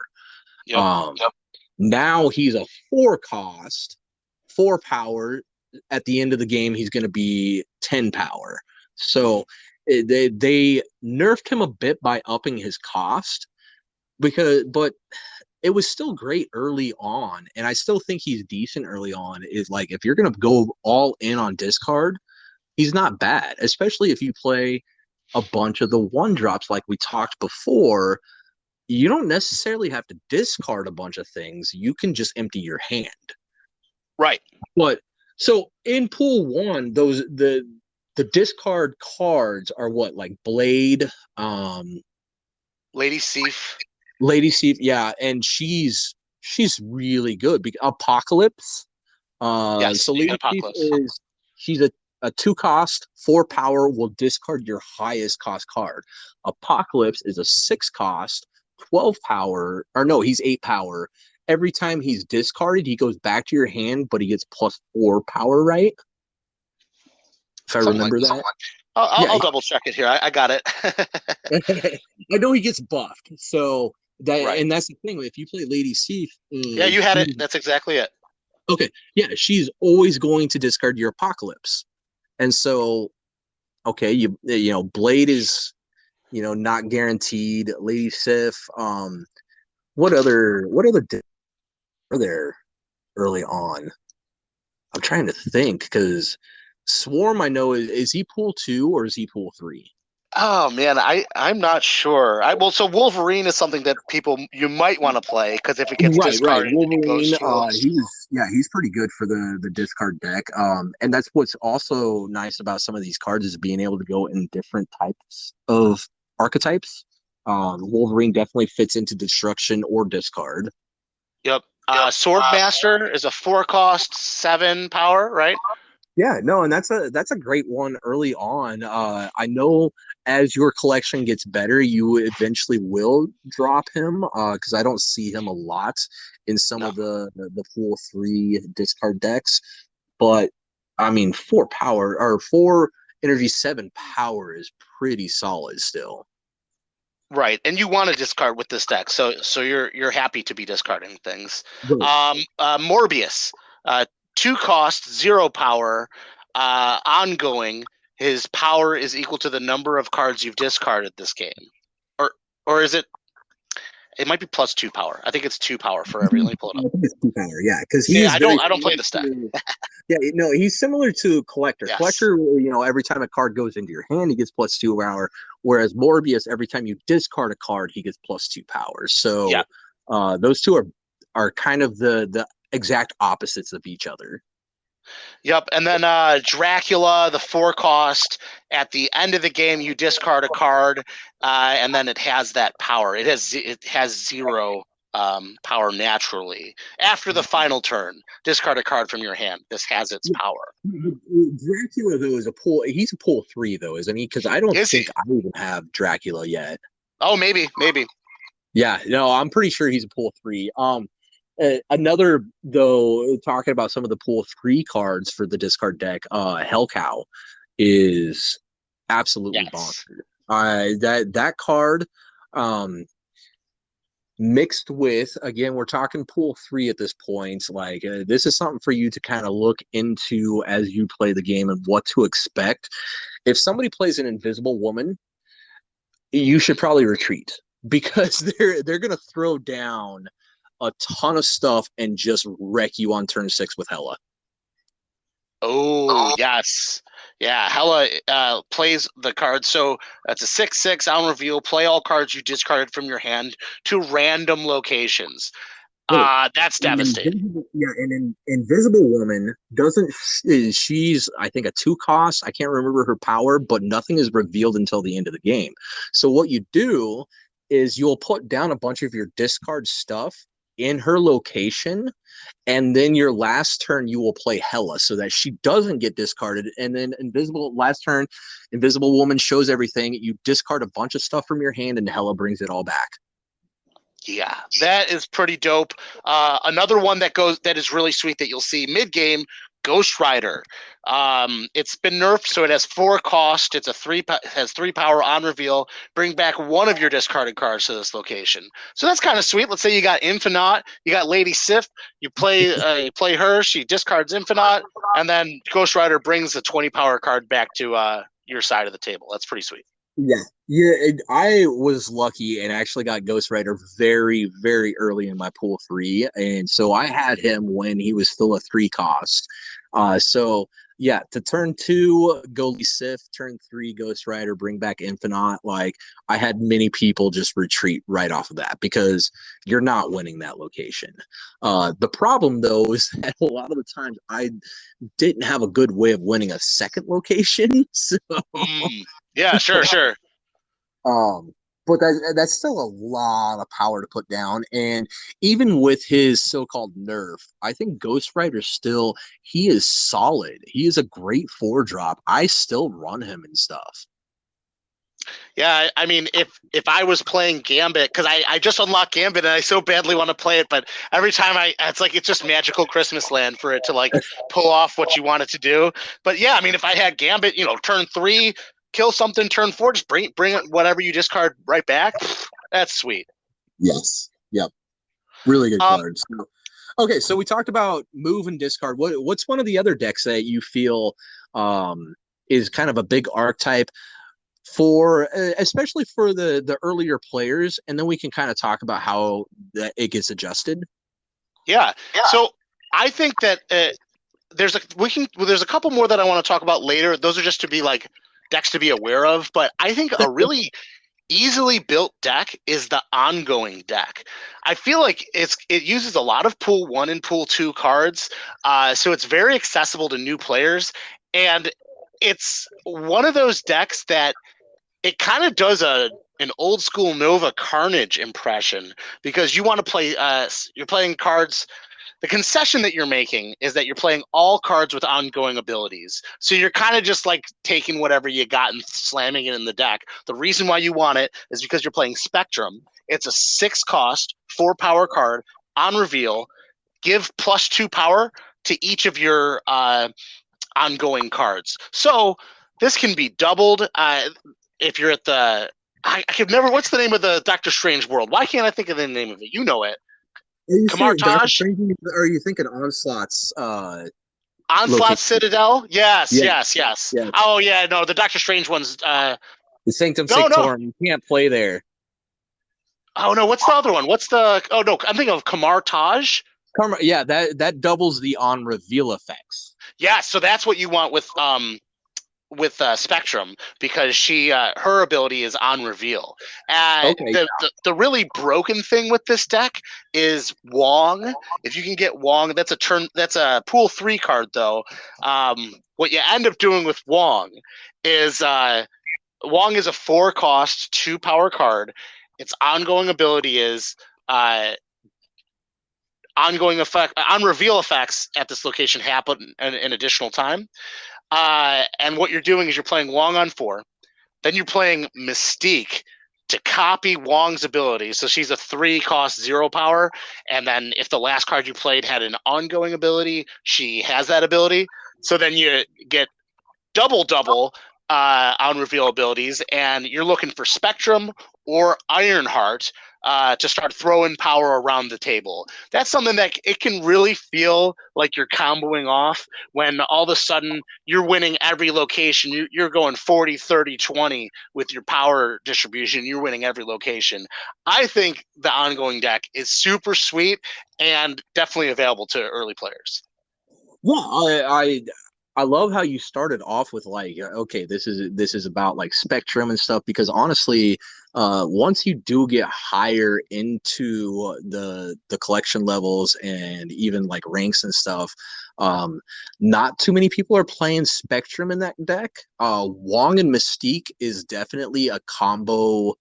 Yep. Yep. Now he's a 4 cost, 4 power. At the end of the game, he's going to be 10 power. So they nerfed him a bit by upping his cost, but it was still great early on, and I still think he's decent early on. Is like, if you're going to go all in on discard, he's not bad, especially if you play a bunch of the 1 drops like we talked before. You don't necessarily have to discard a bunch of things. You can just empty your hand. Right. But so in pool 1, the discard cards are what, like Blade, Lady Sif. Lady Sif, yeah, and she's really good. Apocalypse. Yes, So you got Lady Sif Apocalypse. is she's a 2 cost, 4 power, will discard your highest cost card. Apocalypse is a 6 cost, 12 power, or no, he's 8 power. Every time he's discarded, he goes back to your hand, but he gets +4 power, right? If I Something like remember that. that. I'll, Yeah, I'll double check it here. I got it. I know he gets buffed. So Right. and that's the thing. If you play Lady Sif, Yeah, you had it. That's exactly it. okay, yeah, she's always going to discard your Apocalypse. And so, okay, Blade is, not guaranteed. Lady Sif, what other are there early on? I'm trying to think because Swarm, I know, is he pool 2 or is he pool 3? Oh man, I'm not sure. So Wolverine is something that you might want to play because if it gets Right. discarded, it goes Wolverine, tools. he's pretty good for the discard deck. And that's what's also nice about some of these cards is being able to go in different types of archetypes. Wolverine definitely fits into destruction or discard. Yep. Yep. Swordmaster is a 4-cost 7 power, right? Yeah, no, and that's a great one early on. I know as your collection gets better, you eventually will drop him because I don't see him a lot in some No. of the pool three discard decks. But I mean, 4 power or 4 energy 7 power is pretty solid still. Right, and you want to discard with this deck, so you're happy to be discarding things. Right. Morbius, 2 cost, 0 power, ongoing. His power is equal to the number of cards you've discarded this game, or is it? It might be +2 power. I think it's 2 power for every. Let me pull it I up. think it's 2 power, yeah, because he Yeah, is very I don't play similar this deck. to, yeah, no, he's similar to Collector. Yes. Collector, every time a card goes into your hand, he gets +2 power, whereas Morbius, every time you discard a card, he gets +2 power. Yeah. So those two are kind of the exact opposites of each other. Yep, and then Dracula, the 4 cost. At the end of the game, you discard a card, and then it has that power. It has 0 power naturally. After the final turn, discard a card from your hand. This has its power. Dracula though is a pull. He's a pull 3 though, isn't he? Because I don't Is he? think I even have Dracula yet. Oh, maybe. Yeah, no, I'm pretty sure he's a pool 3. Another though, talking about some of the pool 3 cards for the discard deck, Hell Cow is absolutely Yes. bonkers. That card, um, mixed with again, we're talking pool 3 at this point. Like this is something for you to kind of look into as you play the game and what to expect. If somebody plays an Invisible Woman, you should probably retreat because they're gonna throw down a ton of stuff and just wreck you on turn 6 with Hela. Oh, yes. Yeah, Hela plays the card. So that's a 6/6 on reveal. Play all cards you discarded from your hand to random locations. Right. That's And devastating. Invisible Woman doesn't. She's I think a 2 cost. I can't remember her power, but nothing is revealed until the end of the game. So what you do is you'll put down a bunch of your discard stuff in her location, and then your last turn you will play Hela so that she doesn't get discarded. And then last turn, Invisible Woman shows everything. You discard a bunch of stuff from your hand, and Hela brings it all back. Yeah, that is pretty dope. Another one that is really sweet that you'll see mid game. Ghost Rider. It's been nerfed, so it has 4 cost. It's has 3 power on reveal. Bring back one of your discarded cards to this location. So that's kind of sweet. Let's say you got Infinite, you got Lady Sif. You play her. She discards Infinite, and then Ghost Rider brings a 20 power card back to your side of the table. That's pretty sweet. Yeah. I was lucky and actually got Ghost Rider very, very early in my pool 3, and so I had him when he was still a 3 cost. So yeah, to turn 2 go Sif, turn 3 Ghost Rider, bring back Infinite. Like I had many people just retreat right off of that because you're not winning that location. The problem though is that a lot of the times I didn't have a good way of winning a second location. So Yeah, sure. Um, but that's still a lot of power to put down. And even with his so-called nerf, I think Ghost Rider still he is solid. He is a great 4 drop. I still run him and stuff. Yeah, I mean, if I was playing Gambit, because I just unlocked Gambit and I so badly want to play it, but every time it's just magical Christmas land for it to like pull off what you want it to do. But yeah, I mean, if I had Gambit, turn 3, kill something, turn 4, just bring whatever you discard right back. That's sweet. Yes. Yep. Really good cards. Okay, so we talked about move and discard. What's one of the other decks that you feel is kind of a big archetype for especially for the earlier players, and then we can kind of talk about how that it gets adjusted. Yeah. So I think that there's a couple more that I want to talk about later. Those are just to be like decks to be aware of, but I think a really easily built deck is the ongoing deck. I feel like it uses a lot of pool 1 and pool 2 cards, so it's very accessible to new players, and it's one of those decks that it kind of does an old school Nova Carnage impression, because you want to play you're playing cards. The concession that you're making is that you're playing all cards with ongoing abilities. So you're kind of just like taking whatever you got and slamming it in the deck. The reason why you want it is because you're playing Spectrum. It's a 6 cost, 4 power card on reveal. Give +2 power to each of your ongoing cards. So this can be doubled if you're at the. I could never. What's the name of the Doctor Strange world? Why can't I think of the name of it? You know it. Kamartaj? Or are you thinking Onslaught's Onslaught Citadel? Yes. Yeah. Oh yeah, no, the Doctor Strange one's the Sanctum Sanctorum. You can't play there. Oh no, what's the other one? What's the I'm thinking of Kamartaj. Yeah, that doubles the on reveal effects. Yeah, so that's what you want with Spectrum, because she her ability is on reveal. The really broken thing with this deck is Wong. If you can get Wong, that's a pool 3 card though. What you end up doing with Wong is Wong is a 4 cost 2 power card. Its ongoing ability is ongoing effect on reveal effects at this location happen an additional time. And what you're doing is you're playing Wong on 4. Then you're playing Mystique to copy Wong's ability. So she's a 3 cost 0 power. And then if the last card you played had an ongoing ability, she has that ability. So then you get double on reveal abilities. And you're looking for Spectrum or Ironheart to start throwing power around the table. That's something that it can really feel like you're comboing off when all of a sudden you're winning every location. You're going 40, 30, 20 with your power distribution. You're winning every location. I think the ongoing deck is super sweet and definitely available to early players. Yeah, I love how you started off with like, okay, this is about like Spectrum and stuff, because honestly, once you do get higher into the collection levels and even like ranks and stuff, not too many people are playing Spectrum in that deck. Wong and Mystique is definitely a combo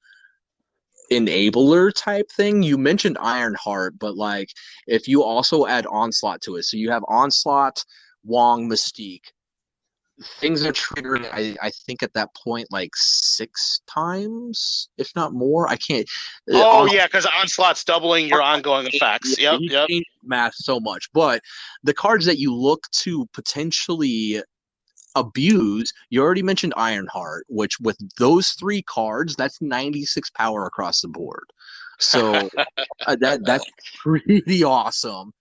enabler type thing. You mentioned Ironheart, but like if you also add Onslaught to it, so you have Onslaught, Wong, Mystique, things are triggered, I think at that point like 6 times, if not more. I can't. Yeah, because Onslaught's doubling your ongoing effects. Yep. Math so much, but the cards that you look to potentially abuse, you already mentioned Ironheart, which with those 3 cards, that's 96 power across the board. So that's pretty awesome.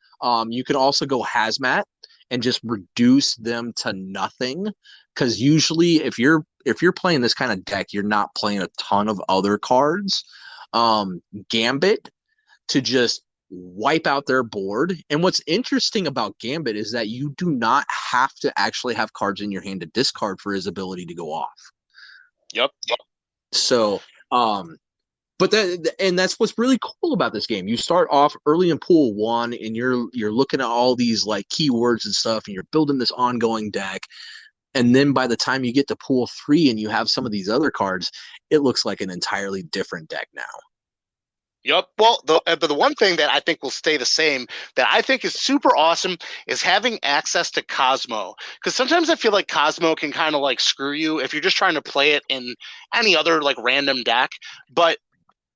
You can also go Hazmat and just reduce them to nothing, because usually if you're playing this kind of deck, you're not playing a ton of other cards. Gambit to just wipe out their board. And what's interesting about Gambit is that you do not have to actually have cards in your hand to discard for his ability to go off. Yep. So but that's what's really cool about this game. You start off early in pool 1 and you're looking at all these like keywords and stuff, and you're building this ongoing deck. And then by the time you get to pool 3 and you have some of these other cards, it looks like an entirely different deck now. Yep. Well, the one thing that I think will stay the same that I think is super awesome is having access to Cosmo. Because sometimes I feel like Cosmo can kind of like screw you if you're just trying to play it in any other like random deck. But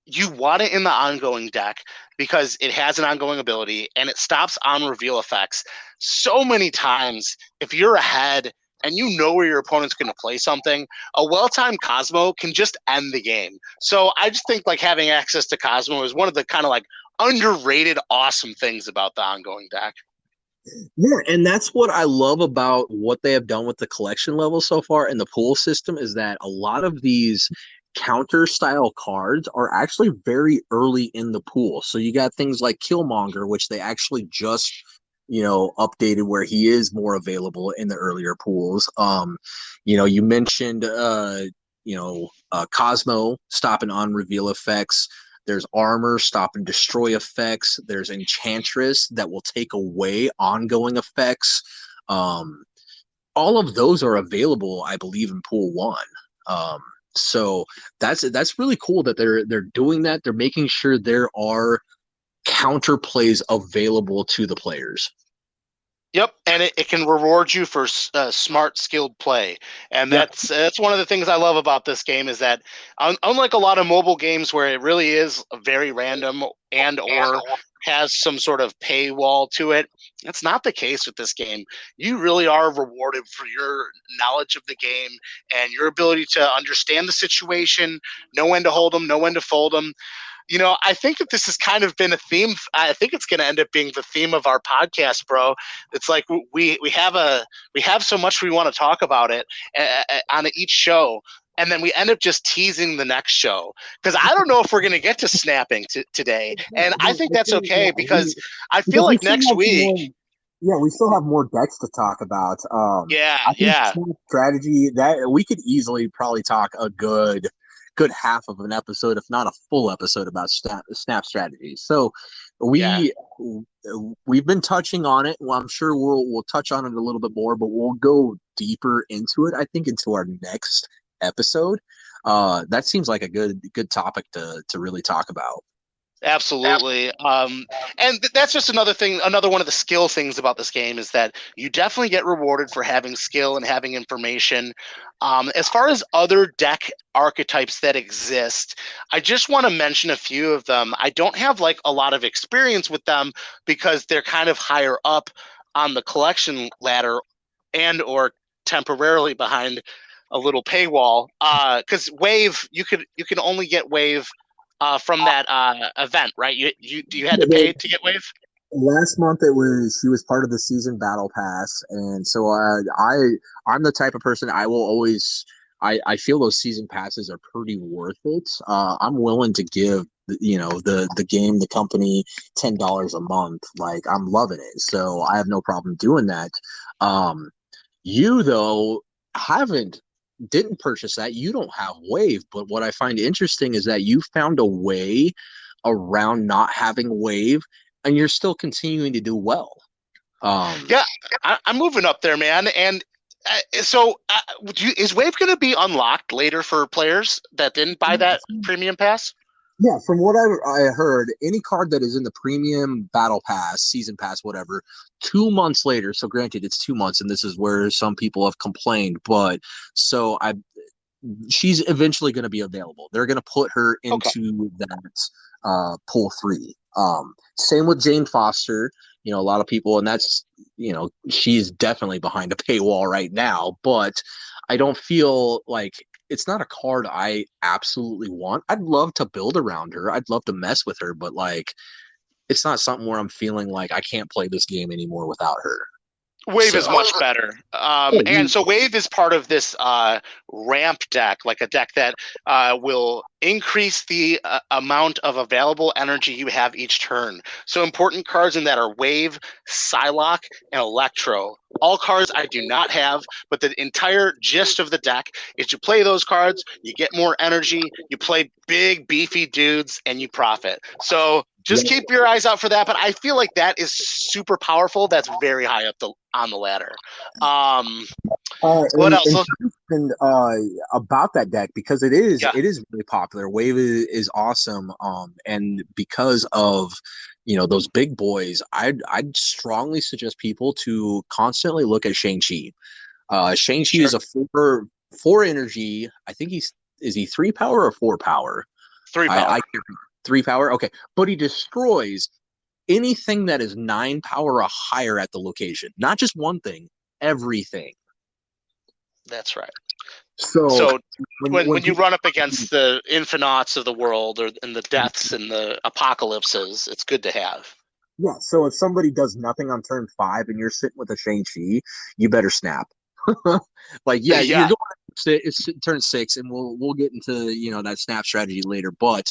you want it in the ongoing deck because it has an ongoing ability and it stops on reveal effects. So many times, if you're ahead and you know where your opponent's going to play something, a well-timed Cosmo can just end the game. So I just think like having access to Cosmo is one of the kind of like underrated awesome things about the ongoing deck. Yeah, and that's what I love about what they have done with the collection level so far in the pool system, is that a lot of these counter style cards are actually very early in the pool. So you got things like Killmonger, which they actually just updated where he is more available in the earlier pools. You mentioned Cosmo stop and on reveal effects. There's armor stop and destroy effects. There's enchantress that will take away ongoing effects. All of those are available, I believe, in pool one. So that's really cool that they're doing that. They're making sure there are counter plays available to the players. Yep, and it can reward you for smart, skilled play, and that's one of the things I love about this game is that unlike a lot of mobile games where it really is very random and or has some sort of paywall to it, that's not the case with this game. You really are rewarded for your knowledge of the game and your ability to understand the situation, know when to hold them, know when to fold them. I think that this has kind of been a theme. I think it's going to end up being the theme of our podcast, bro. It's like we have so much we want to talk about it on each show, and then we end up just teasing the next show because I don't know if we're going to get to snapping today, and I think that's okay because I feel like next week. We still have more decks to talk about. I think strategy that we could easily probably talk a good half of an episode, if not a full episode, about snap strategy. So we've been touching on it. Well, I'm sure we'll touch on it a little bit more, but we'll go deeper into it, I think, into our next episode. That seems like a good topic to really talk about. Absolutely. And that's just another one of the skill things about this game is that you definitely get rewarded for having skill and having information. As far as other deck archetypes that exist, I just want to mention a few of them. I don't have like a lot of experience with them because they're kind of higher up on the collection ladder and or temporarily behind a little paywall. Because Wave, you can only get Wave from that event, right? You had to pay to get Wave? Last month she was part of the season battle pass, and so I'm the type of person I will always I feel those season passes are pretty worth it. I'm willing to give the game, the company $10 a month. Like, I'm loving it, so I have no problem doing that. You though didn't purchase that. You don't have Wave, but what I find interesting is that you found a way around not having Wave, and you're still continuing to do well. I'm moving up there, man. And so is Wave going to be unlocked later for players that didn't buy that premium pass? Yeah, from what I heard, any card that is in the premium battle pass, season pass, whatever, 2 months later, so granted it's 2 months, and this is where some people have complained, but she's eventually going to be available. They're going to put her into that pool 3. Same with Jane Foster. A lot of people, and that's, she's definitely behind a paywall right now, but I don't feel like it's not a card I absolutely want. I'd love to build around her. I'd love to mess with her, but like, it's not something where I'm feeling like I can't play this game anymore without her. Wave is much better. And so Wave is part of this ramp deck, like a deck that will increase the amount of available energy you have each turn. So important cards in that are Wave, Psylocke, and Electro. All cards I do not have, but the entire gist of the deck is you play those cards, you get more energy, you play big, beefy dudes, and you profit. So just keep your eyes out for that. But I feel like that is super powerful. That's very high up on the ladder. What else? And about that deck, because it is really popular. Wave is awesome. And because of those big boys, I'd strongly suggest people to constantly look at Shang-Chi. Shang-Chi is a four energy. I think is he 3 power or 4 power? 3 power. 3 power. Okay, but he destroys anything that is 9 power or higher at the location. Not just one thing, everything. That's right. So when you run up against the infinauts of the world and the deaths and the apocalypses, it's good to have. Yeah, so if somebody does nothing on turn 5 and you're sitting with a Shang-Chi, you better snap. You're going it's turn 6, and we'll get into that snap strategy later. But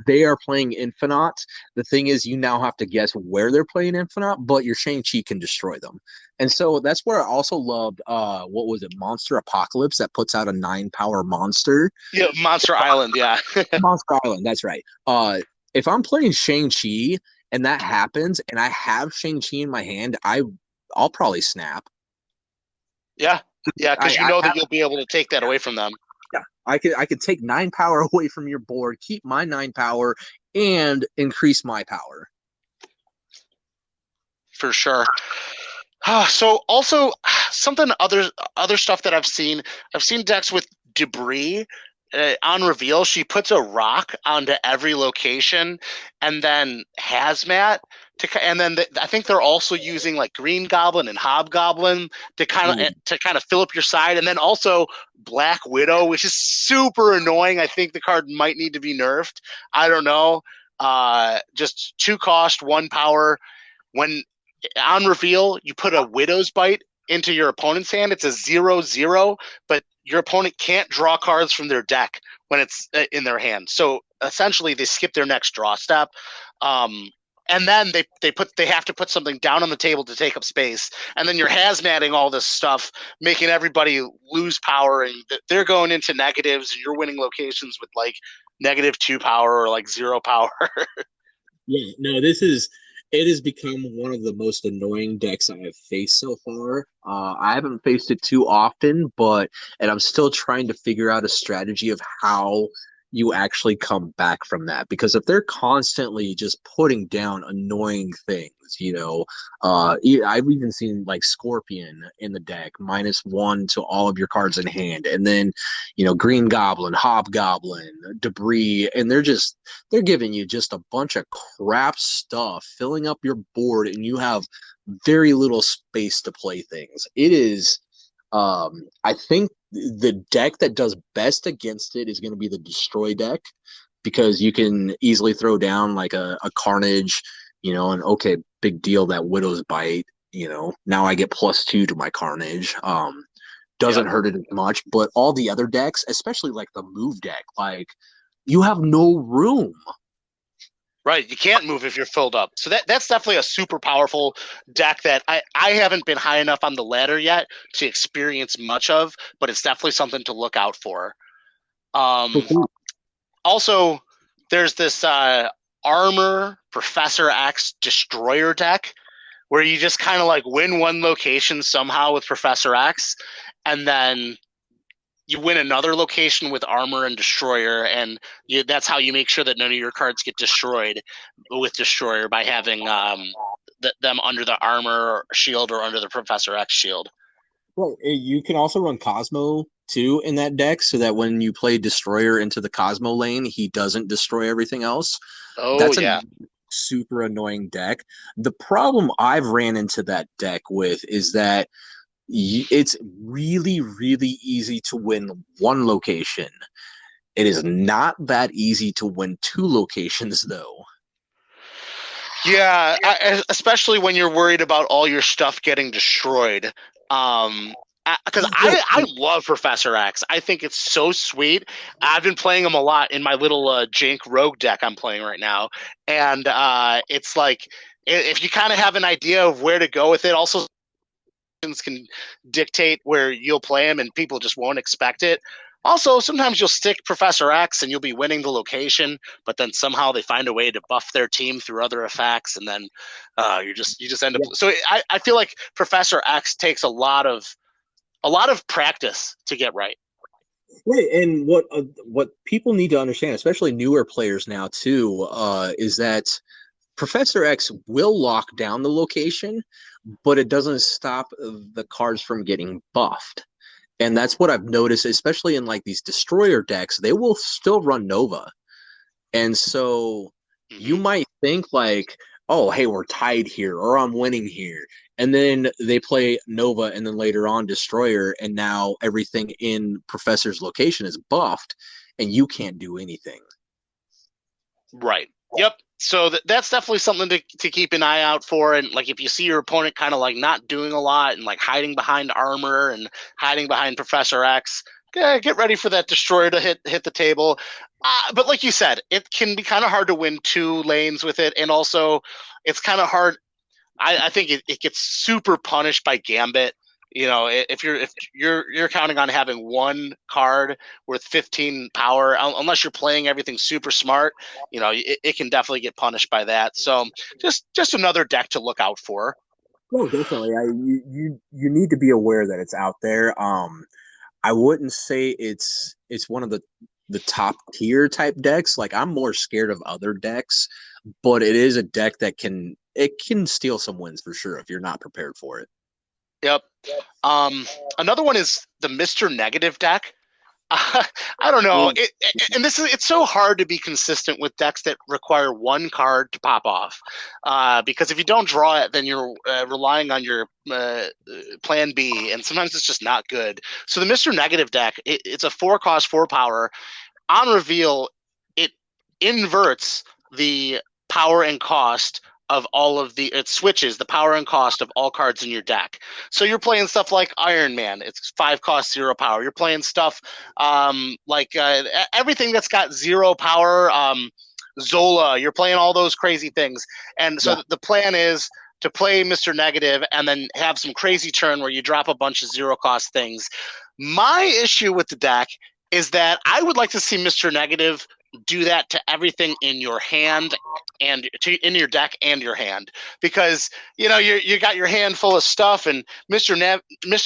they are playing Infinite. The thing is, you now have to guess where they're playing Infinite, but your Shang-Chi can destroy them. And so that's where I also loved, what was it, Monster Apocalypse, that puts out a 9-power monster. Yeah, Monster Island. Yeah. Monster Island, that's right. If I'm playing Shang-Chi and that happens, and I have Shang-Chi in my hand, I'll probably snap. Yeah. Yeah, because you I know that have, you'll be able to take that away from them. yeah, I could take 9 power away from your board, keep my 9 power, and increase my power. For sure. So also something other stuff that I've seen decks with debris. On reveal, she puts a rock onto every location, and then hazmat and then I think they're also using like Green Goblin and Hobgoblin to kind of fill up your side, and then also Black Widow, which is super annoying. I think the card might need to be nerfed. I don't know. Just 2 cost, 1 power. When on reveal, you put a Widow's Bite into your opponent's hand. It's a 0/0, but your opponent can't draw cards from their deck when it's in their hand. So essentially, they skip their next draw step. And then they have to put something down on the table to take up space, and then you're hazmatting all this stuff, making everybody lose power, and they're going into negatives, and you're winning locations with like -2 power or like 0 power. Yeah, no, it has become one of the most annoying decks I have faced so far. I haven't faced it too often, and I'm still trying to figure out a strategy of how you actually come back from that. Because if they're constantly just putting down annoying things, I've even seen like Scorpion in the deck, -1 to all of your cards in hand, and then Green Goblin, Hobgoblin, Debris, and they're giving you just a bunch of crap stuff, filling up your board, and you have very little space to play things. It is, I think the deck that does best against it is going to be the Destroy deck, because you can easily throw down like a Carnage, and okay, big deal, that Widow's Bite, now I get +2 to my Carnage. Doesn't hurt it as much, but all the other decks, especially like the move deck, like you have no room. Right, you can't move if you're filled up. So that's definitely a super powerful deck that I haven't been high enough on the ladder yet to experience much of, but it's definitely something to look out for. Also, there's this Armor Professor X Destroyer deck where you just kind of like win one location somehow with Professor X, and then you win another location with Armor and Destroyer, and that's how you make sure that none of your cards get destroyed with Destroyer, by having them under the Armor shield or under the Professor X shield. Well, you can also run Cosmo too in that deck, so that when you play Destroyer into the Cosmo lane, he doesn't destroy everything else. Oh, That's yeah. a super annoying deck. The problem I've ran into that deck with is that it's really, really easy to win one location. It is not that easy to win 2 locations, though. Yeah, especially when you're worried about all your stuff getting destroyed. Because I love Professor X. I think it's so sweet. I've been playing him a lot in my little Jank Rogue deck I'm playing right now. And it's like, if you kind of have an idea of where to go with it, also can dictate where you'll play him and people just won't expect it. Also, sometimes you'll stick Professor X and you'll be winning the location, but then somehow they find a way to buff their team through other effects, and then you just end up. Yeah. So I feel like Professor X takes a lot of practice to get right. Right, and what people need to understand, especially newer players now too, is that Professor X will lock down the location, but it doesn't stop the cards from getting buffed. And that's what I've noticed, especially in like these Destroyer decks, they will still run Nova. And so you might think like, oh, hey, we're tied here, or I'm winning here. And then they play Nova, and then later on Destroyer, and now everything in Professor's location is buffed, and you can't do anything. Right. Yep. So that's definitely something to keep an eye out for. And like, if you see your opponent kind of like not doing a lot and like hiding behind Armor and hiding behind Professor X, get ready for that destroyer to hit the table. But like you said, it can be kind of hard to win 2 lanes with it, and also it's kind of hard. I think it gets super punished by Gambit. If you're counting on having 1 card worth 15 power, unless you're playing everything super smart, it can definitely get punished by that. So just another deck to look out for. No, definitely. You need to be aware that it's out there. I wouldn't say it's one of the top tier type decks. Like I'm more scared of other decks, but it is a deck that can steal some wins for sure if you're not prepared for it. Yep. Another one is the Mr. Negative deck. I don't know. It's so hard to be consistent with decks that require 1 card to pop off, because if you don't draw it, then you're relying on your plan B, and sometimes it's just not good. So the Mr. Negative deck, it's a 4-cost 4 power. On reveal, it inverts the power and cost of it switches the power and cost of all cards in your deck. So you're playing stuff like Iron Man, it's 5 cost 0 power. You're playing stuff like everything that's got 0 power. Zola, you're playing all those crazy things. And so the plan is to play Mr. Negative and then have some crazy turn where you drop a bunch of 0-cost things. My issue with the deck is that I would like to see Mr. Negative do that to everything in your hand and in your deck and your hand, because you got your hand full of stuff and Mr.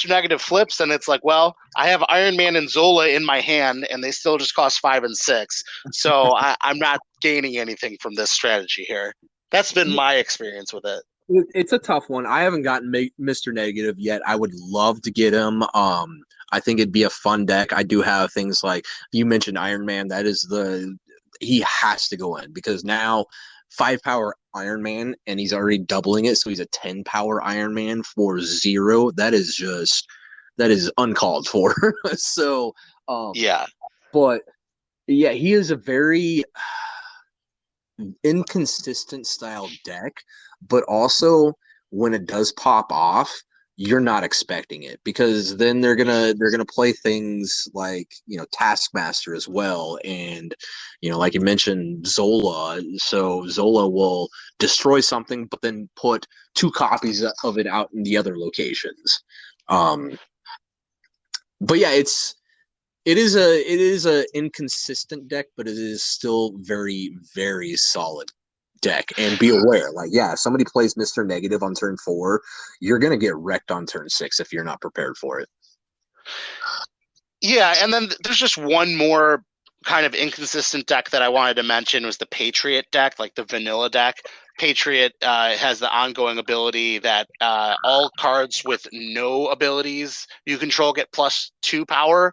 Negative flips and it's like, well, I have Iron Man and Zola in my hand and they still just cost 5 and 6, so I'm not gaining anything from this strategy here. That's been my experience with it. It's a tough one. I haven't gotten Mr. Negative yet. I would love to get him. I think it'd be a fun deck. I do have things like you mentioned Iron Man. He has to go in because now 5-power Iron Man and he's already doubling it. So he's a 10-power Iron Man for 0. That is uncalled for. So, yeah. But yeah, he is a very inconsistent style deck, but also when it does pop off, you're not expecting it because then they're gonna play things like Taskmaster as well, and like you mentioned Zola. So Zola will destroy something, but then put 2 copies of it out in the other locations. But yeah, it is a inconsistent deck, but it is still very, very solid deck. And be aware, if somebody plays Mr. Negative on turn 4, you're gonna get wrecked on turn 6 if you're not prepared for it. Yeah, and then there's just one more kind of inconsistent deck that I wanted to mention was the Patriot deck, like the vanilla deck. Patriot has the ongoing ability that all cards with no abilities you control get +2 power.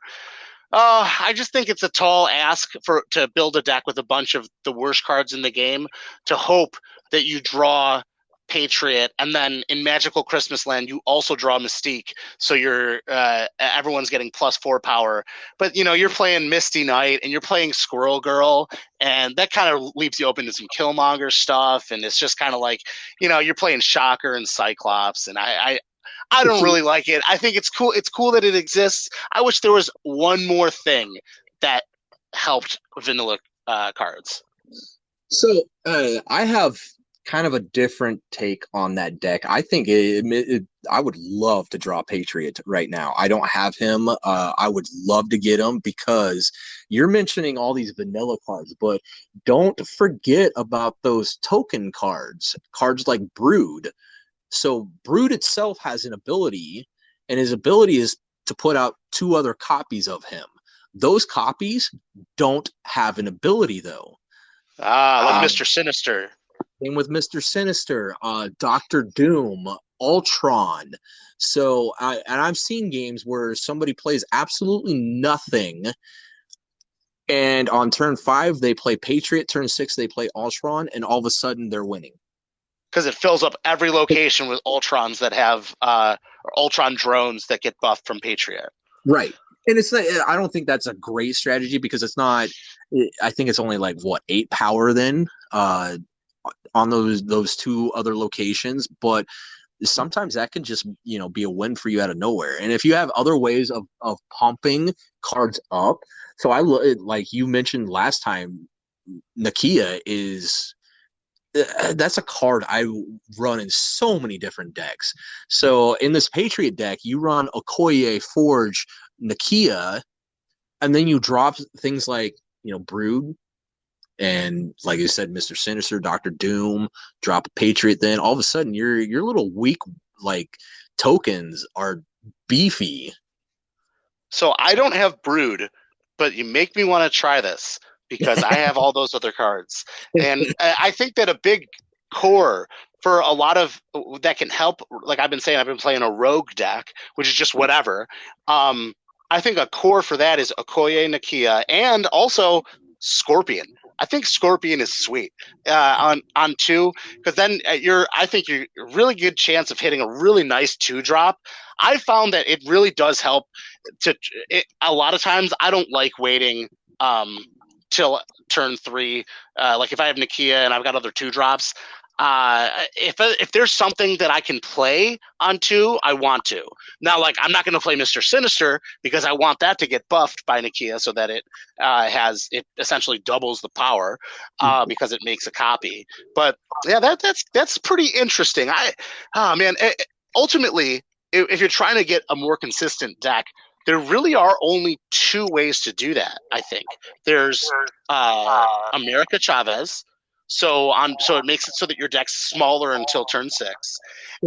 I just think it's a tall ask to build a deck with a bunch of the worst cards in the game to hope that you draw Patriot, and then in Magical Christmas Land you also draw Mystique, so you're everyone's getting +4 power. But you're playing Misty Knight and you're playing Squirrel Girl, and that kind of leaves you open to some Killmonger stuff, and it's just kind of like you're playing Shocker and Cyclops, and I don't really like it. I think it's cool. It's cool that it exists. I wish there was one more thing that helped vanilla cards. So I have kind of a different take on that deck. I think I would love to draw Patriot right now. I don't have him. I would love to get him because you're mentioning all these vanilla cards, but don't forget about those token cards like Brood. So Brood itself has an ability, and his ability is to put out 2 other copies of him. Those copies don't have an ability, though. Like Mr. Sinister. Same with Mr. Sinister, Doctor Doom, Ultron. So, and I've seen games where somebody plays absolutely nothing, and on turn 5 they play Patriot, turn 6 they play Ultron, and all of a sudden they're winning. Because it fills up every location with Ultrons that have or Ultron drones that get buffed from Patriot. Right. And it's not, I don't think that's a great strategy because it's not. I think it's only 8 power then on those 2 other locations. But sometimes that can just be a win for you out of nowhere. And if you have other ways of pumping cards up, so like you mentioned last time, Nakia is that's a card I run in so many different decks. So in this Patriot deck, you run Okoye, Forge, Nakia, and then you drop things like Brood, and like you said, Mr. Sinister, Doctor Doom, drop a Patriot. Then all of a sudden, your little weak like tokens are beefy. So I don't have Brood, but you make me want to try this because I have all those other cards, and I think that a big core for a lot of that can help. Like I've been saying, I've been playing a rogue deck, which is just whatever. I think a core for that is Okoye, Nakia, and also Scorpion. I think Scorpion is sweet on 2, because then I think you're a really good chance of hitting a really nice 2-drop. I found that it really does help. A lot of times I don't like waiting till turn 3. Like if I have Nakia and I've got other 2-drops, if there's something that I can play on 2, I want to. Now, like I'm not going to play Mr. Sinister because I want that to get buffed by Nakia so that it essentially doubles the power because it makes a copy. But yeah, that's pretty interesting. Ultimately, if you're trying to get a more consistent deck, there really are only 2 ways to do that. I think there's America Chavez. So it makes it so that your deck's smaller until turn 6,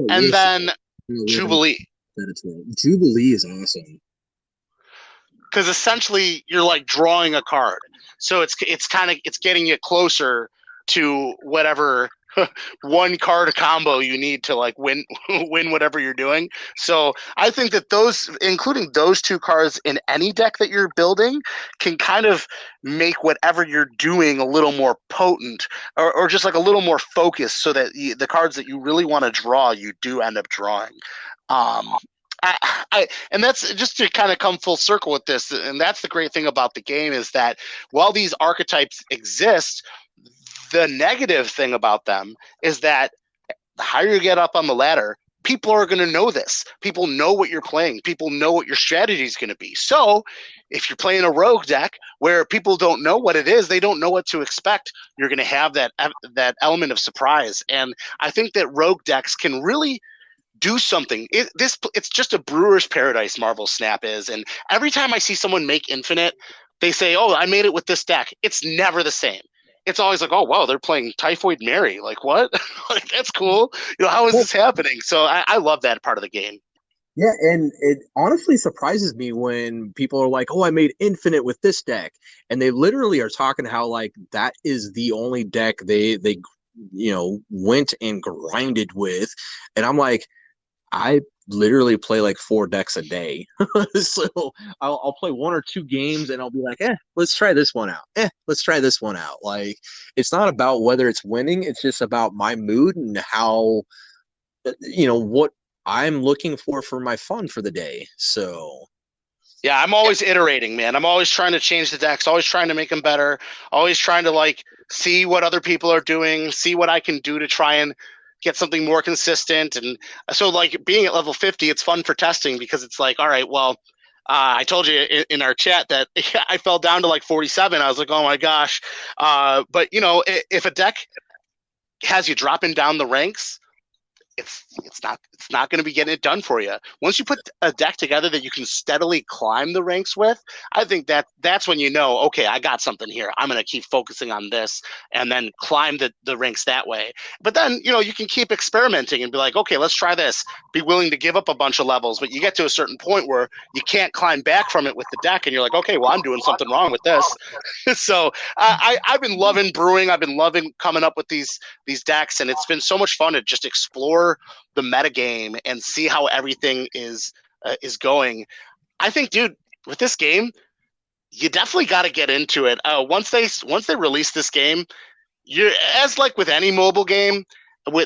and then Jubilee. Jubilee is awesome because essentially you're like drawing a card, so it's getting you closer to whatever 1 card combo you need to like win whatever you're doing. So I think that including those 2 cards in any deck that you're building, can kind of make whatever you're doing a little more potent, or just like a little more focused, so that the cards that you really want to draw, you do end up drawing. And that's just to kind of come full circle with this, and that's the great thing about the game, is that while these archetypes exist, the negative thing about them is that the higher you get up on the ladder, people are going to know this. People know what you're playing. People know what your strategy is going to be. So if you're playing a rogue deck where people don't know what it is, they don't know what to expect, you're going to have that element of surprise. And I think that rogue decks can really do something. It's just a brewer's paradise, Marvel Snap is. And every time I see someone make Infinite, they say, oh, I made it with this deck. It's never the same. It's always like, oh, wow, they're playing Typhoid Mary. Like, what? Like, that's cool. How is this happening? So I love that part of the game. Yeah, and it honestly surprises me when people are like, oh, I made Infinite with this deck. And they literally are talking how, like, that is the only deck they went and grinded with. And I'm like, I literally play like 4 decks a day. So I'll play 1 or 2 games and I'll be like, let's try this one out. Let's try this one out. Like, it's not about whether it's winning. It's just about my mood and how, what I'm looking for my fun for the day. So yeah, I'm always iterating, man. I'm always trying to change the decks, always trying to make them better, always trying to like see what other people are doing, see what I can do to try and get something more consistent. And so like being at level 50, it's fun for testing because it's like, all right, well, I told you in our chat that I fell down to like 47. I was like, oh my gosh. But if a deck has you dropping down the ranks, it's not going to be getting it done for you. Once you put a deck together that you can steadily climb the ranks with, I think that's when okay, I got something here. I'm going to keep focusing on this and then climb the ranks that way. But then, you can keep experimenting and be like, okay, let's try this. Be willing to give up a bunch of levels, but you get to a certain point where you can't climb back from it with the deck, and you're like, okay, well, I'm doing something wrong with this. So I've been loving brewing. I've been loving coming up with these decks, and it's been so much fun to just explore the metagame and see how everything is going. I think, dude, with this game, you definitely got to get into it. Once they release this game, you're, as like with any mobile game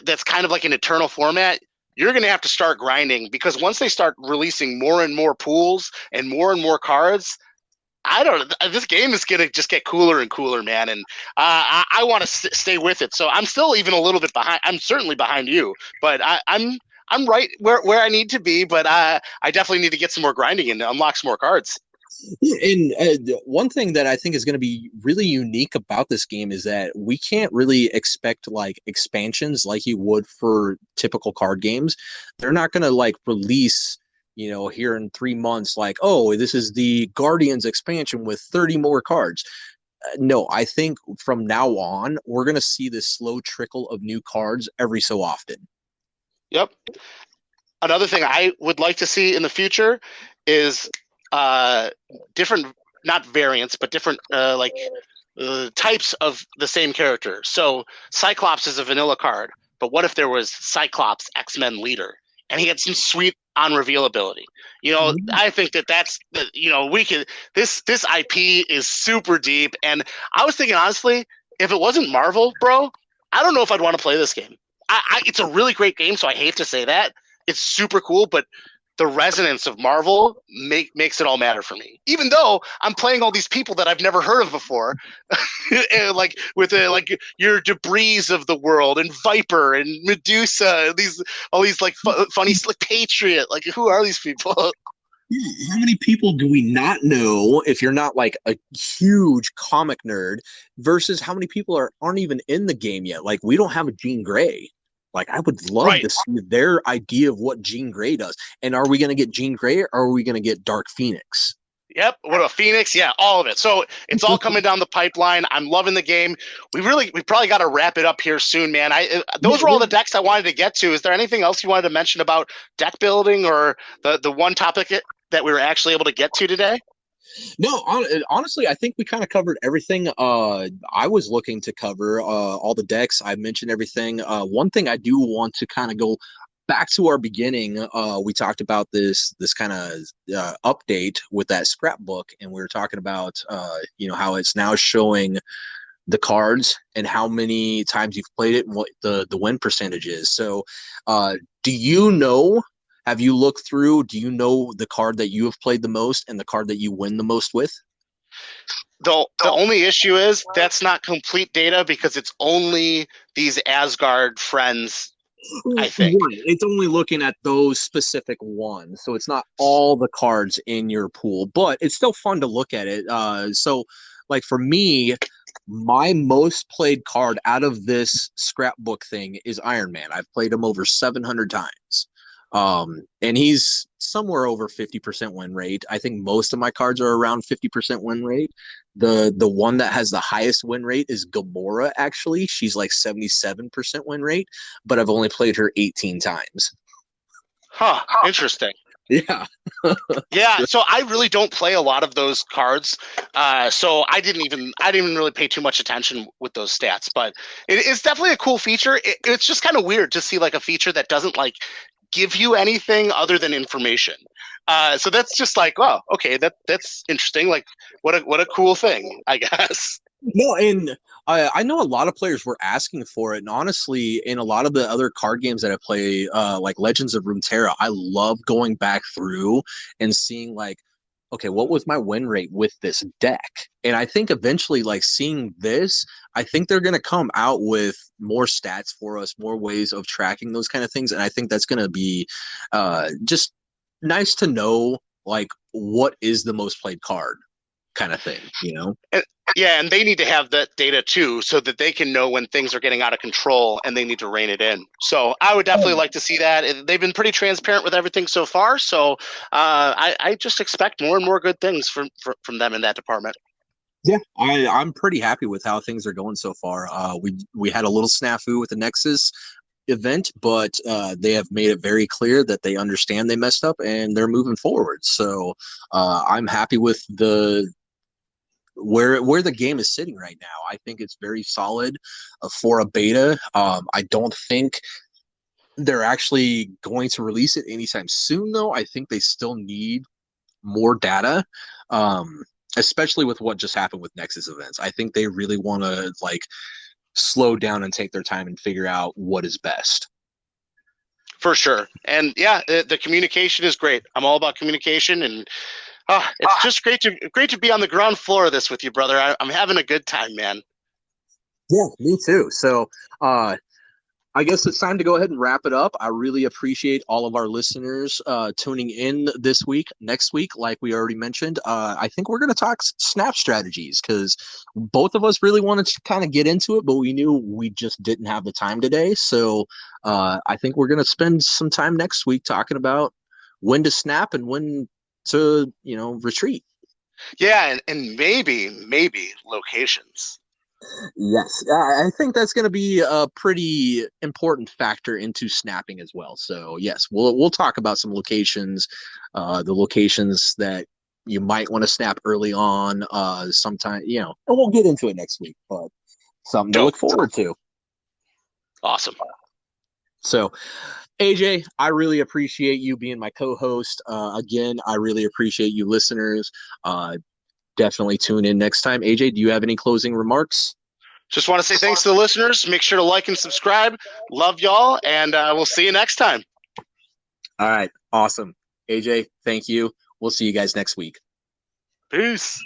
that's kind of like an eternal format, you're going to have to start grinding, because once they start releasing more and more pools and more cards, this game is going to just get cooler and cooler, man. And I want to stay with it. So I'm still even a little bit behind. I'm certainly behind you, but I'm I'm right where I need to be, but I definitely need to get some more grinding and unlock some more cards. And one thing that I think is going to be really unique about this game is that we can't really expect like expansions like you would for typical card games. They're not going to like release, here in 3 months, like, oh, this is the Guardians expansion with 30 more cards. No, I think from now on, we're going to see this slow trickle of new cards every so often. Yep. Another thing I would like to see in the future is different, not variants, but different types of the same character. So Cyclops is a vanilla card, but what if there was Cyclops X-Men leader and he had some sweet on reveal ability? I think that's we could this IP is super deep, and I was thinking honestly, if it wasn't Marvel, bro, I don't know if I'd want to play this game. It's a really great game, so I hate to say that. It's super cool, but the resonance of Marvel makes it all matter for me. Even though I'm playing all these people that I've never heard of before, like with your Debris of the world and Viper and Medusa, all these like funny like Patriot. Like, who are these people? How many people do we not know if you're not like a huge comic nerd versus how many people aren't even in the game yet? Like, we don't have a Jean Grey. Like, I would love to see their idea of what Jean Grey does. And are we going to get Jean Grey or are we going to get Dark Phoenix? Yep. What about Phoenix? Yeah, all of it. So it's all coming down the pipeline. I'm loving the game. We probably got to wrap it up here soon, man. Those were all the decks I wanted to get to. Is there anything else you wanted to mention about deck building or the one topic that we were actually able to get to today? No, honestly, I think we kind of covered everything I was looking to cover, all the decks. I mentioned everything. One thing I do want to kind of go back to our beginning. We talked about this kind of update with that scrapbook, and we were talking about how it's now showing the cards and how many times you've played it and what the win percentage is. So do you know, have you looked through, do you know the card that you have played the most and the card that you win the most with? The only issue is that's not complete data because it's only these Asgard friends, I think. Right. It's only looking at those specific ones. So it's not all the cards in your pool, but it's still fun to look at it. So like for me, my most played card out of this scrapbook thing is Iron Man. I've played him over 700 times. And he's somewhere over 50% win rate. I think most of my cards are around 50% win rate. The one that has the highest win rate is Gamora, actually. She's like 77% win rate, but I've only played her 18 times. Huh, interesting. Yeah. Yeah, so I really don't play a lot of those cards. So I didn't even really pay too much attention with those stats, but it's definitely a cool feature. It's just kind of weird to see like a feature that doesn't like give you anything other than information. So that's just like, oh, okay, that's interesting. Like, what a cool thing, I guess. No, and I know a lot of players were asking for it, and honestly, in a lot of the other card games that I play, like Legends of Runeterra, I love going back through and seeing like, okay, what was my win rate with this deck? And I think eventually, like seeing this, I think they're going to come out with more stats for us, more ways of tracking those kind of things, and I think that's going to be just nice to know, like what is the most played card, kind of thing, you know? Yeah, and they need to have that data too, so that they can know when things are getting out of control and they need to rein it in. So I would definitely like to see that. They've been pretty transparent with everything so far, so I just expect more and more good things from them in that department. Yeah, I'm pretty happy with how things are going so far. We had a little snafu with the Nexus event, but they have made it very clear that they understand they messed up and they're moving forward. So I'm happy with where the game is sitting right now. I think it's very solid for a beta. I don't think they're actually going to release it anytime soon, though. I think they still need more data, especially with what just happened with Nexus events. I think they really want to like slow down and take their time and figure out what is best. For sure. And yeah, the communication is great. I'm all about communication, and it's just great to be on the ground floor of this with you, brother. I'm having a good time, man. Yeah, me too. So I guess it's time to go ahead and wrap it up. I really appreciate all of our listeners tuning in this week. Next week, like we already mentioned, I think we're going to talk snap strategies because both of us really wanted to kind of get into it, but we knew we just didn't have the time today. So I think we're going to spend some time next week talking about when to snap and when to, retreat. Yeah, and maybe locations. Yes, I think that's going to be a pretty important factor into snapping as well. So yes, we'll talk about some locations, the locations that you might want to snap early on. Sometime, and we'll get into it next week. But something to Dope. look forward to. Awesome. So, AJ, I really appreciate you being my co-host. Again, I really appreciate you listeners. Definitely tune in next time. AJ, do you have any closing remarks? Just want to say thanks to the listeners. Make sure to like and subscribe. Love y'all, and we'll see you next time. All right. Awesome. AJ, thank you. We'll see you guys next week. Peace.